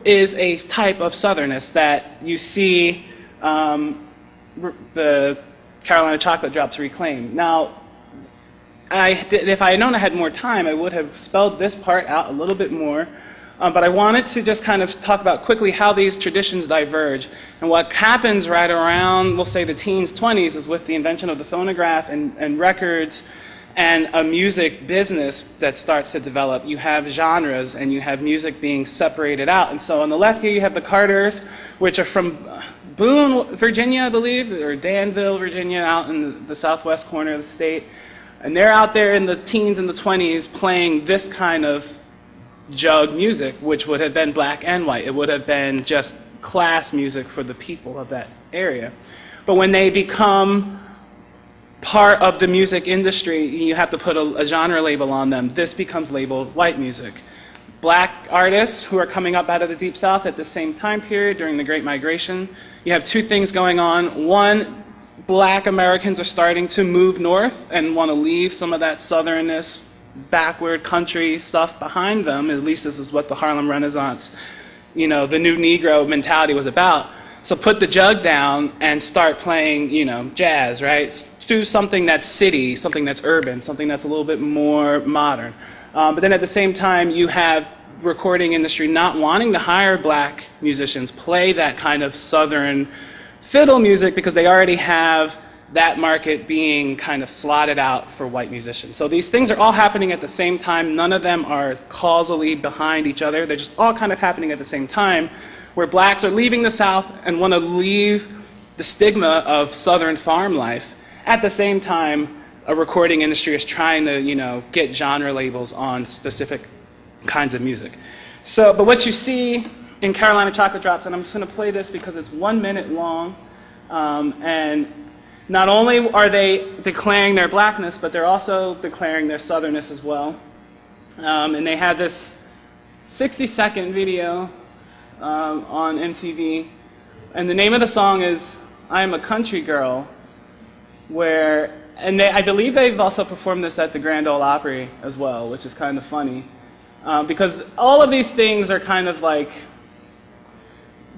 is a type of Southernness that you see the Carolina Chocolate Drops reclaim. Now, if I had known I had more time, I would have spelled this part out a little bit more. But I wanted to just kind of talk about quickly how these traditions diverge. And what happens right around, we'll say, the teens, 20s, is with the invention of the phonograph and records and a music business that starts to develop. You have genres and you have music being separated out. And so on the left here you have the Carters, which are from Boone, Virginia, I believe, or Danville, Virginia, out in the southwest corner of the state. And they're out there in the teens and the 20s playing this kind of jug music, which would have been black and white. It would have been just class music for the people of that area. But when they become part of the music industry, you have to put a genre label on them. This becomes labeled white music. Black artists who are coming up out of the Deep South at the same time period during the Great Migration, you have two things going on. One, black Americans are starting to move north and want to leave some of that southernness, backward country stuff behind them. At least this is what the Harlem Renaissance, you know, the new Negro mentality was about. So put the jug down and start playing, you know, jazz, right? Do something that's city, something that's urban, something that's a little bit more modern. But then at the same time, you have recording industry not wanting to hire black musicians play that kind of southern fiddle music because they already have that market being kind of slotted out for white musicians. So these things are all happening at the same time. None of them are causally behind each other. They're just all kind of happening at the same time, where blacks are leaving the South and want to leave the stigma of Southern farm life. At the same time, a recording industry is trying to, you know, get genre labels on specific kinds of music. So, but what you see in Carolina Chocolate Drops, and I'm just going to play this because it's 1 minute long, and not only are they declaring their blackness, but they're also declaring their southernness as well. And they had this 60-second video on MTV, and the name of the song is "I Am a Country Girl," and I believe they've also performed this at the Grand Ole Opry as well, which is kind of funny, because all of these things are kind of like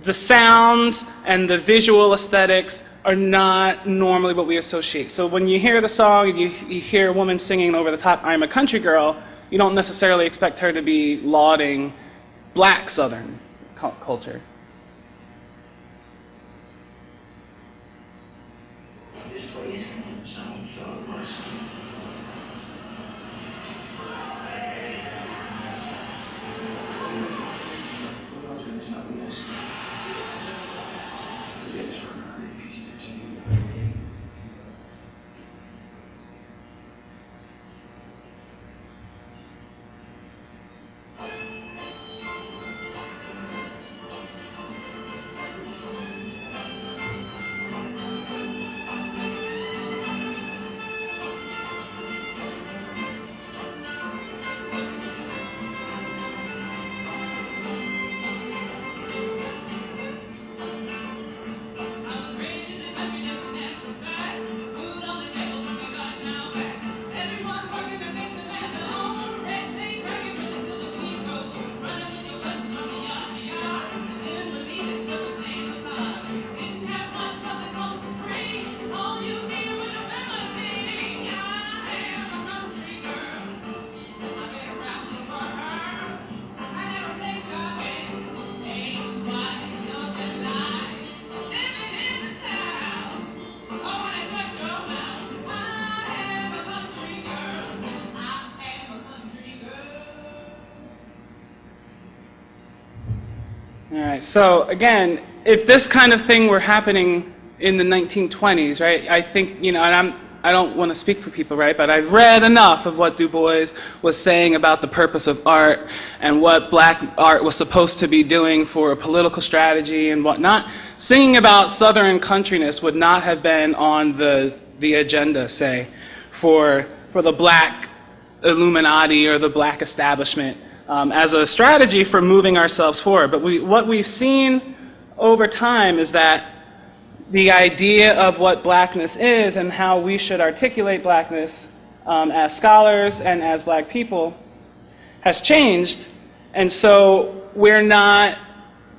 the sound and the visual aesthetics are not normally what we associate. So when you hear the song and you hear a woman singing over the top, "I'm a country girl," you don't necessarily expect her to be lauding black Southern culture. This place sounds so nice. It's not this. Yes. All right, so again, if this kind of thing were happening in the 1920s, right, I think, you know, and I don't want to speak for people, right, but I've read enough of what Du Bois was saying about the purpose of art and what black art was supposed to be doing for a political strategy and whatnot. Singing about Southern countryness would not have been on the agenda, say, for the black Illuminati or the black establishment as a strategy for moving ourselves forward. But what we've seen over time is that the idea of what blackness is and how we should articulate blackness as scholars and as black people has changed. And so we're not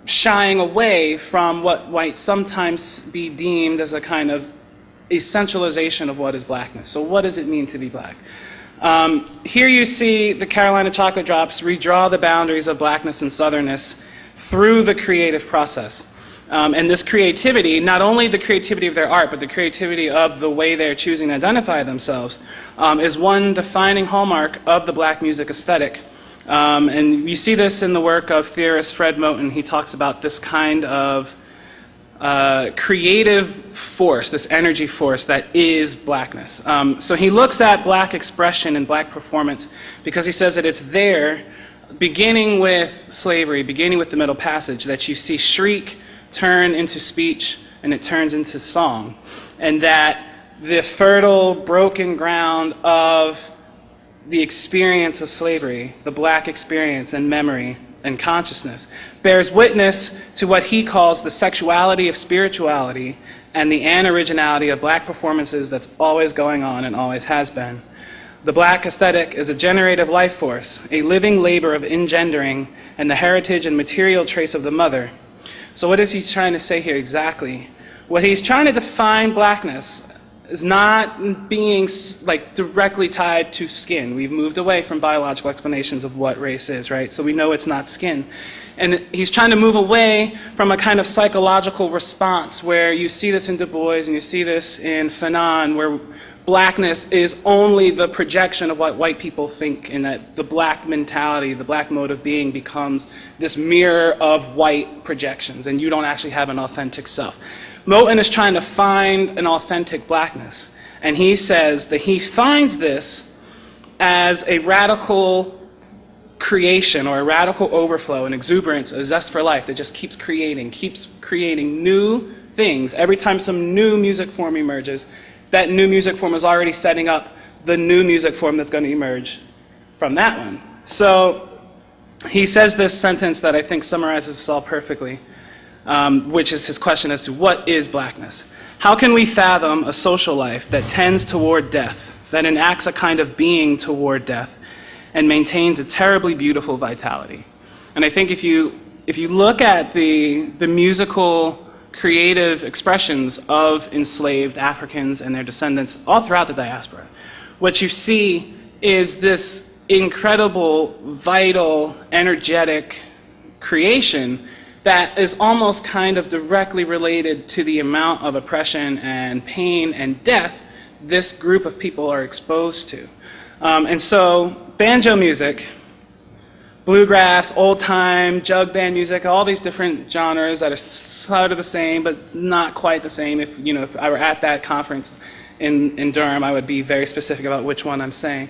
shying away from what might sometimes be deemed as a kind of essentialization of what is blackness. So what does it mean to be black? Here you see the Carolina Chocolate Drops redraw the boundaries of blackness and southernness through the creative process. And this creativity, not only the creativity of their art, but the creativity of the way they're choosing to identify themselves, is one defining hallmark of the black music aesthetic. And you see this in the work of theorist Fred Moten. He talks about this kind of creative force, this energy force that is blackness. So he looks at black expression and black performance because he says that it's there, beginning with slavery, beginning with the Middle Passage, that you see shriek turn into speech, and it turns into song. And that the fertile, broken ground of the experience of slavery, the black experience and memory and consciousness, bears witness to what he calls the sexuality of spirituality and the anoriginality of black performances that's always going on and always has been. The black aesthetic is a generative life force, a living labor of engendering, and the heritage and material trace of the mother. So what is he trying to say here exactly? What he's trying to define blackness is not being like directly tied to skin. We've moved away from biological explanations of what race is, right? So we know it's not skin. And he's trying to move away from a kind of psychological response where you see this in Du Bois and you see this in Fanon, where blackness is only the projection of what white people think, and that the black mentality, the black mode of being becomes this mirror of white projections, and you don't actually have an authentic self. Moten is trying to find an authentic blackness, and he says that he finds this as a radical creation or a radical overflow, an exuberance, a zest for life that just keeps creating new things. Every time some new music form emerges, that new music form is already setting up the new music form that's going to emerge from that one. So he says this sentence that I think summarizes this all perfectly, which is his question as to what is blackness. How can we fathom a social life that tends toward death, that enacts a kind of being toward death, and maintains a terribly beautiful vitality? And I think if you look at the musical creative expressions of enslaved Africans and their descendants all throughout the diaspora, what you see is this incredible, vital, energetic creation that is almost kind of directly related to the amount of oppression and pain and death this group of people are exposed to. And so banjo music, bluegrass, old-time, jug band music, all these different genres that are sort of the same, but not quite the same. If I were at that conference in Durham, I would be very specific about which one I'm saying,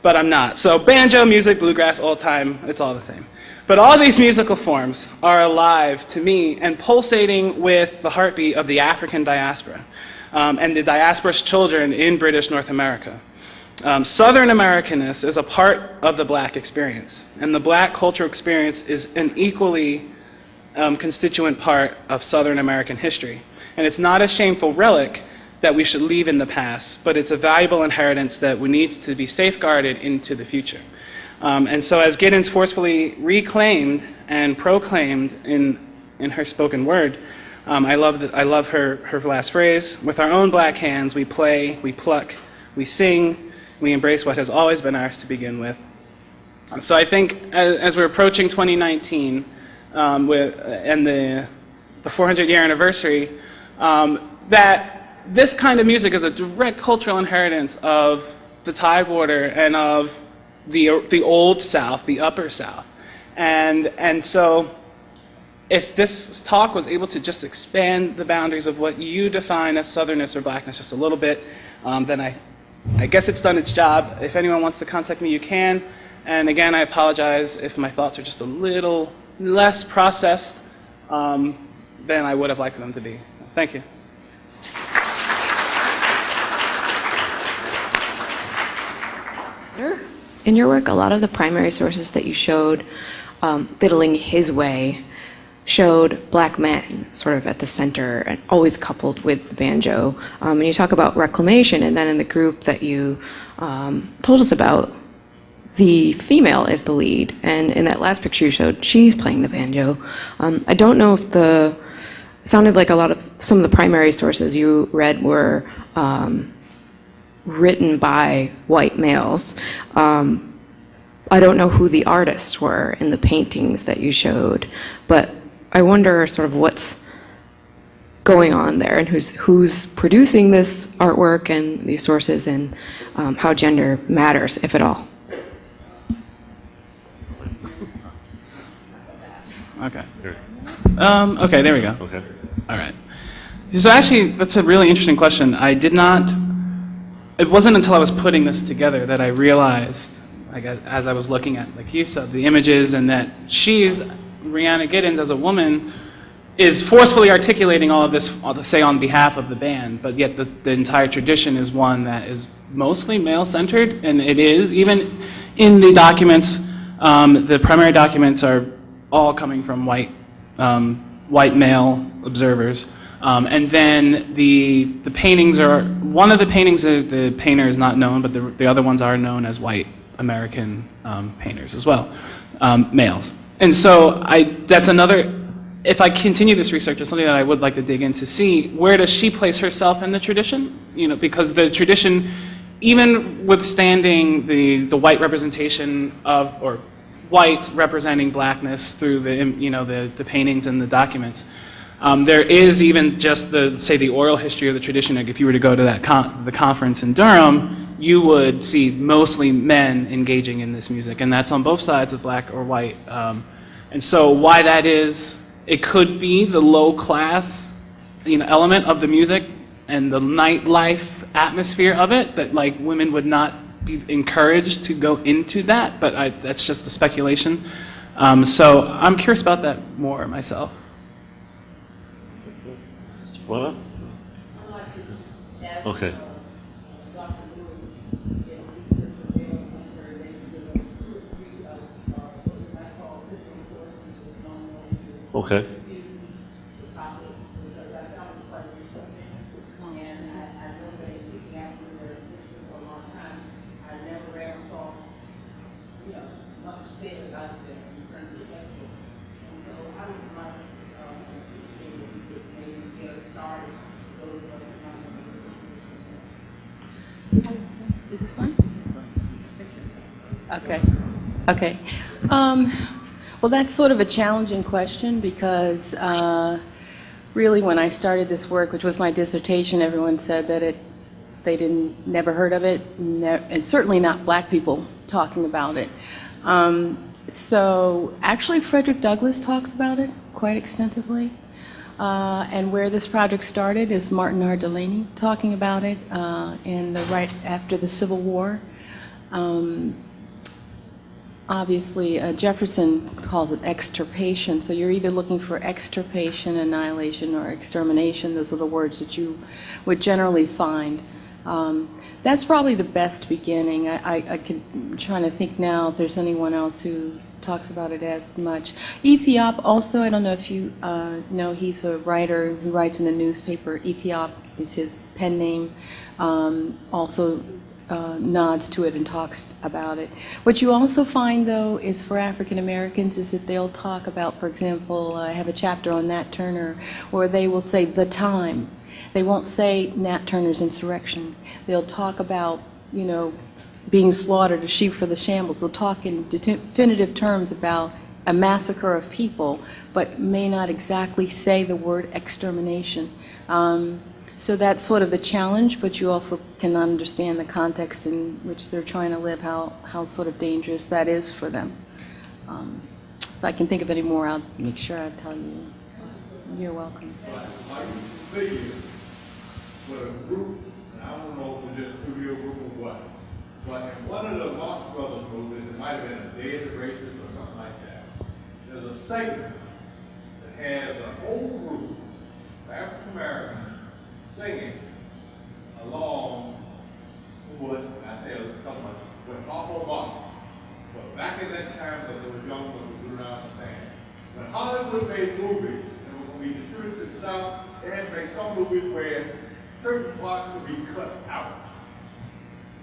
but I'm not. So banjo music, bluegrass, old-time, it's all the same. But all these musical forms are alive to me and pulsating with the heartbeat of the African diaspora and the diaspora's children in British North America. Southern Americanness is a part of the black experience, and the black cultural experience is an equally constituent part of Southern American history. And it's not a shameful relic that we should leave in the past, but it's a valuable inheritance that needs to be safeguarded into the future. And so as Giddens forcefully reclaimed and proclaimed in her spoken word, I love her last phrase: with our own black hands we play, we pluck, we sing, we embrace what has always been ours to begin with. So I think as we're approaching 2019 and the 400-year anniversary, that this kind of music is a direct cultural inheritance of the Tidewater and of the Old South, the Upper South. And so if this talk was able to just expand the boundaries of what you define as Southernness or blackness just a little bit, then I guess it's done its job. If anyone wants to contact me, you can. And again, I apologize if my thoughts are just a little less processed than I would have liked them to be. So, thank you. In your work, a lot of the primary sources that you showed, fiddling his way, showed black men sort of at the center and always coupled with the banjo. And you talk about reclamation, and then in the group that you told us about, the female is the lead. And in that last picture you showed, she's playing the banjo. I don't know if it sounded like some of the primary sources you read were written by white males. I don't know who the artists were in the paintings that you showed, but I wonder sort of what's going on there and who's producing this artwork and these sources, and how gender matters, if at all. Okay. Okay, there we go. Okay. All right. So actually, that's a really interesting question. It wasn't until I was putting this together that I realized, as I was looking at, like you said, the images, and that Rihanna Giddens as a woman is forcefully articulating all of this, say, on behalf of the band, but yet the entire tradition is one that is mostly male-centered, and it is, even in the documents, the primary documents are all coming from white male observers. And then the paintings are, one of the paintings, the painter is not known, but the other ones are known as white American painters as well, males. And so that's another, if I continue this research, it's something that I would like to dig in to see, where does she place herself in the tradition? You know, because the tradition, even withstanding the white representation of, or whites representing blackness through the paintings and the documents, there is even just the oral history of the tradition. Like if you were to go to the conference in Durham, you would see mostly men engaging in this music, and that's on both sides of black or white. And so why that is, it could be the low class, element of the music and the nightlife atmosphere of it, that like women would not be encouraged to go into that, but that's just a speculation. So I'm curious about that more myself. What? Okay. Okay. Is this on? Okay. Okay. Well, that's sort of a challenging question because really when I started this work, which was my dissertation, everyone said that they never heard of it, and certainly not black people talking about it. So actually Frederick Douglass talks about it quite extensively. And where this project started is Martin R. Delaney talking about it right after the Civil War. Obviously, Jefferson calls it extirpation, so you're either looking for extirpation, annihilation, or extermination. Those are the words that you would generally find. That's probably the best beginning. I'm trying to think now if there's anyone else who talks about it as much. Ethiop also, I don't know if you know, he's a writer who writes in the newspaper. Ethiop is his pen name. Also nods to it and talks about it. What you also find, though, is for African Americans is that they'll talk about, for example, I have a chapter on Nat Turner, where they will say the time. They won't say Nat Turner's insurrection. They'll talk about, being slaughtered, a sheep for the shambles. They'll talk in definitive terms about a massacre of people, but may not exactly say the word extermination. So that's sort of the challenge, but you also can understand the context in which they're trying to live, how sort of dangerous that is for them. If I can think of any more, I'll make sure I tell you. You're welcome. Like you see, with a group, and I don't know if it's just a studio group or what, but in one of the Marx Brothers movies, it might have been a Day of the Races or something like that, there's a segment that has a whole group of African Americans singing along with, I say something like, with Harpo Marx. But back in that time, because there was young ones who do not understand, when Hollywood made movies, and when we distributed the South, they had to make some movies where certain parts would be cut out.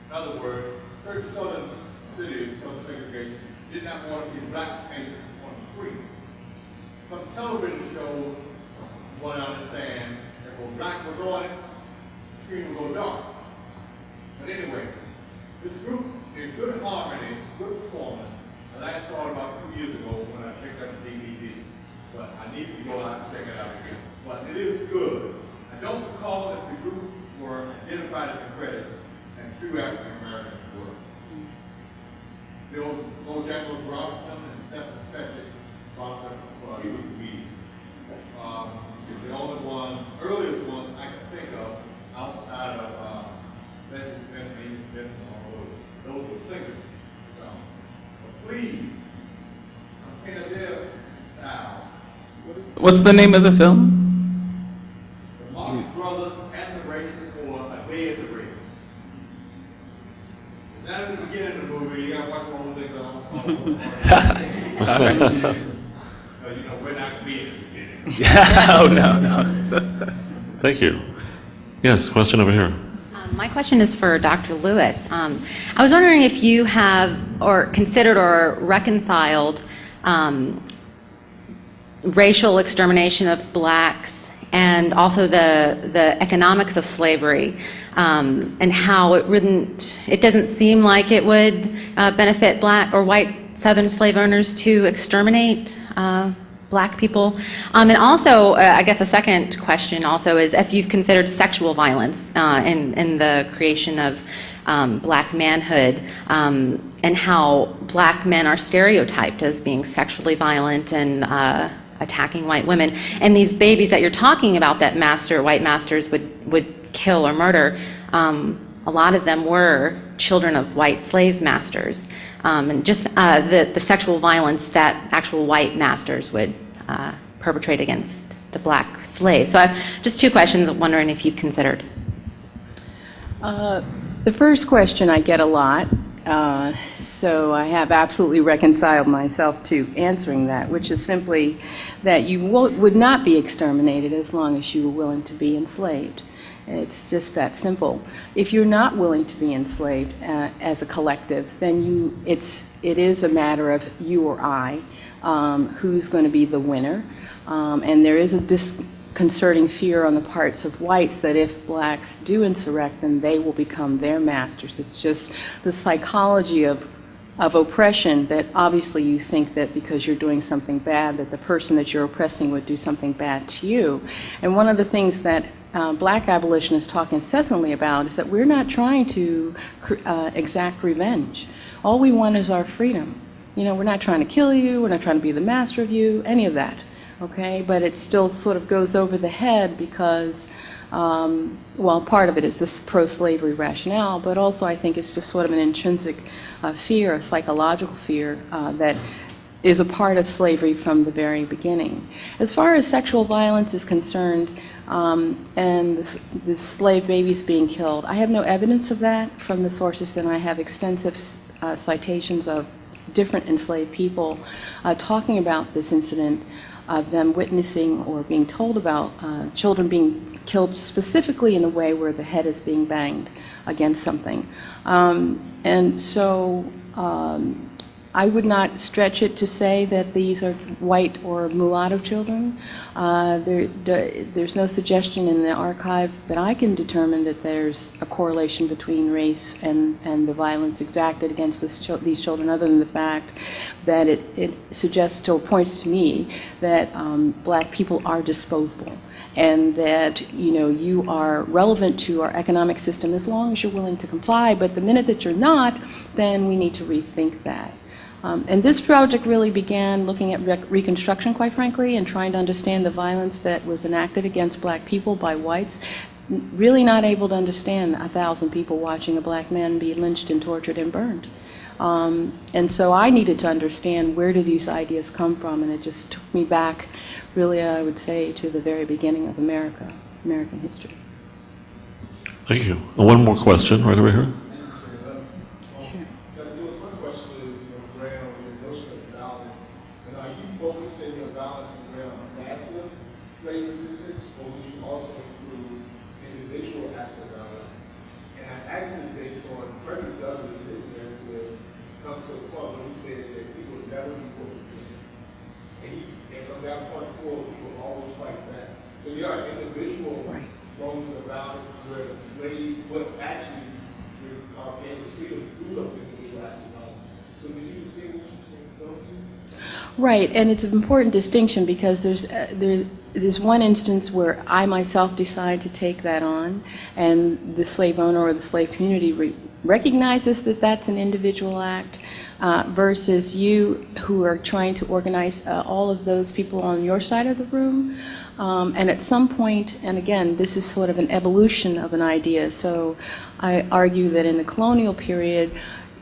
In other words, certain southern cities, southern segregation, did not want to see black faces on the screen. Some television shows want to understand that when black was on it, the screen would go dark. But anyway, this group in good harmony, good performance, and I saw it about 2 years ago when I picked up the DVD. But I need to go out and check it out again. But it is good. I don't recall if the group were identified in the credits and 2 African Americans were. Bill Bojangles Robinson and Stephen Fetchit, Robinson, he was the lead. The only one, earliest one I can think of outside of Bessie Smith, Amy Smith, and all those were singers. But please, compare their style. What's the name of the film? The Marx Brothers and the Racists, or A Day of the Racists. Now at the beginning of the movie, you gotta watch one of things on. You know, we're not being at the beginning. Oh, no. Thank you. Yes, question over here. My question is for Dr. Lewis. I was wondering if you have or considered or reconciled racial extermination of blacks and also the economics of slavery, and how it doesn't seem like it would benefit black or white Southern slave owners to exterminate black people. And also, I guess a second question also is if you've considered sexual violence in the creation of black manhood, and how black men are stereotyped as being sexually violent and attacking white women. And these babies that you're talking about that white masters would kill or murder, a lot of them were children of white slave masters. And just the sexual violence that actual white masters would perpetrate against the black slaves. So I have just two questions, wondering if you've considered. The first question I get a lot, so I have absolutely reconciled myself to answering that, which is simply that you would not be exterminated as long as you were willing to be enslaved. It's just that simple. If you're not willing to be enslaved as a collective, then it is a matter of you or I, who's going to be the winner. And there is a disconcerting fear on the parts of whites that if blacks do insurrect, then they will become their masters. It's just the psychology of oppression, that obviously you think that because you're doing something bad, that the person that you're oppressing would do something bad to you. And one of the things that black abolitionists talk incessantly about is that we're not trying to exact revenge. All we want is our freedom. You know, we're not trying to kill you, we're not trying to be the master of you, any of that, okay? But it still sort of goes over the head because, well, part of it is this pro-slavery rationale, but also I think it's just sort of an intrinsic fear, a psychological fear that is a part of slavery from the very beginning. As far as sexual violence is concerned, and the slave babies being killed, I have no evidence of that from the sources that I have extensive citations of different enslaved people talking about this incident, of them witnessing or being told about children being killed specifically in a way where the head is being banged against something. And so I would not stretch it to say that these are white or mulatto children. There's no suggestion in the archive that I can determine that there's a correlation between race and the violence exacted against these children, other than the fact that it suggests or points to me that black people are disposable, and that, you know, you are relevant to our economic system as long as you're willing to comply, but the minute that you're not, then we need to rethink that. And this project really began looking at Reconstruction, quite frankly, and trying to understand the violence that was enacted against black people by whites, really not able to understand 1,000 people watching a black man be lynched and tortured and burned. And so I needed to understand where do these ideas come from, and it just took me back, really, I would say, to the very beginning of American history. Thank you. And one more question right over here. Slave resistance, or would you also include individual acts of violence? And I actually based on Frederick Douglass, there's comes to a point when he says that people would never be put to death. And from that point forward, people always fight back. So there are individual forms of violence where the slave, but actually gained his freedom through those individual acts of violence. So do you distinguish between those two? Right, and it's an important distinction because there's one instance where I myself decide to take that on, and the slave owner or the slave community recognizes that that's an individual act, versus you who are trying to organize all of those people on your side of the room. And at some point, and again, this is sort of an evolution of an idea, so I argue that in the colonial period,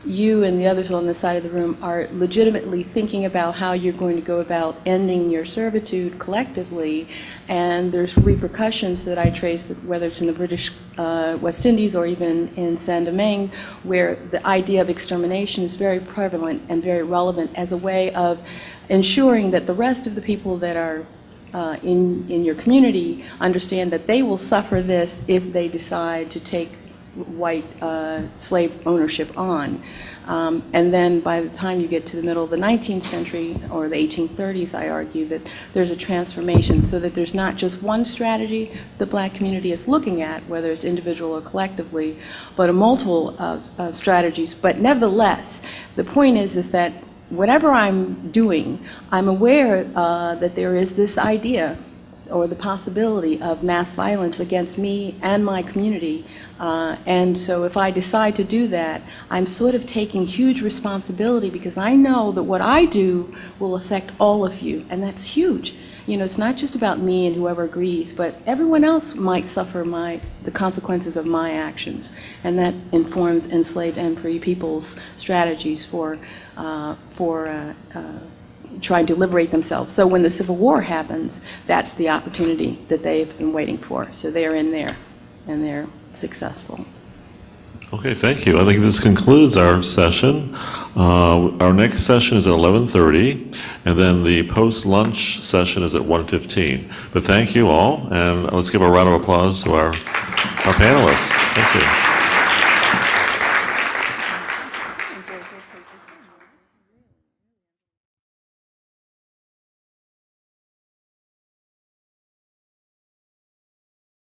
you and the others on the side of the room are legitimately thinking about how you're going to go about ending your servitude collectively, and there's repercussions that I trace, whether it's in the British West Indies or even in Saint Domingue, where the idea of extermination is very prevalent and very relevant as a way of ensuring that the rest of the people that are in your community understand that they will suffer this if they decide to take white slave ownership on. And then by the time you get to the middle of the 19th century or the 1830s, I argue that there's a transformation so that there's not just one strategy the black community is looking at, whether it's individual or collectively, but a multiple strategies. But nevertheless, the point is that whatever I'm doing, I'm aware that there is this idea or the possibility of mass violence against me and my community. And so if I decide to do that, I'm sort of taking huge responsibility because I know that what I do will affect all of you, and that's huge. You know, it's not just about me and whoever agrees, but everyone else might suffer the consequences of my actions, and that informs enslaved and free people's strategies for trying to liberate themselves. So when the Civil War happens, that's the opportunity that they've been waiting for. So they're in there, and they're successful. Okay, thank you. I think this concludes our session. Our next session is at 11:30, and then the post-lunch session is at 1:15. But thank you all, and let's give a round of applause to our panelists. Thank you.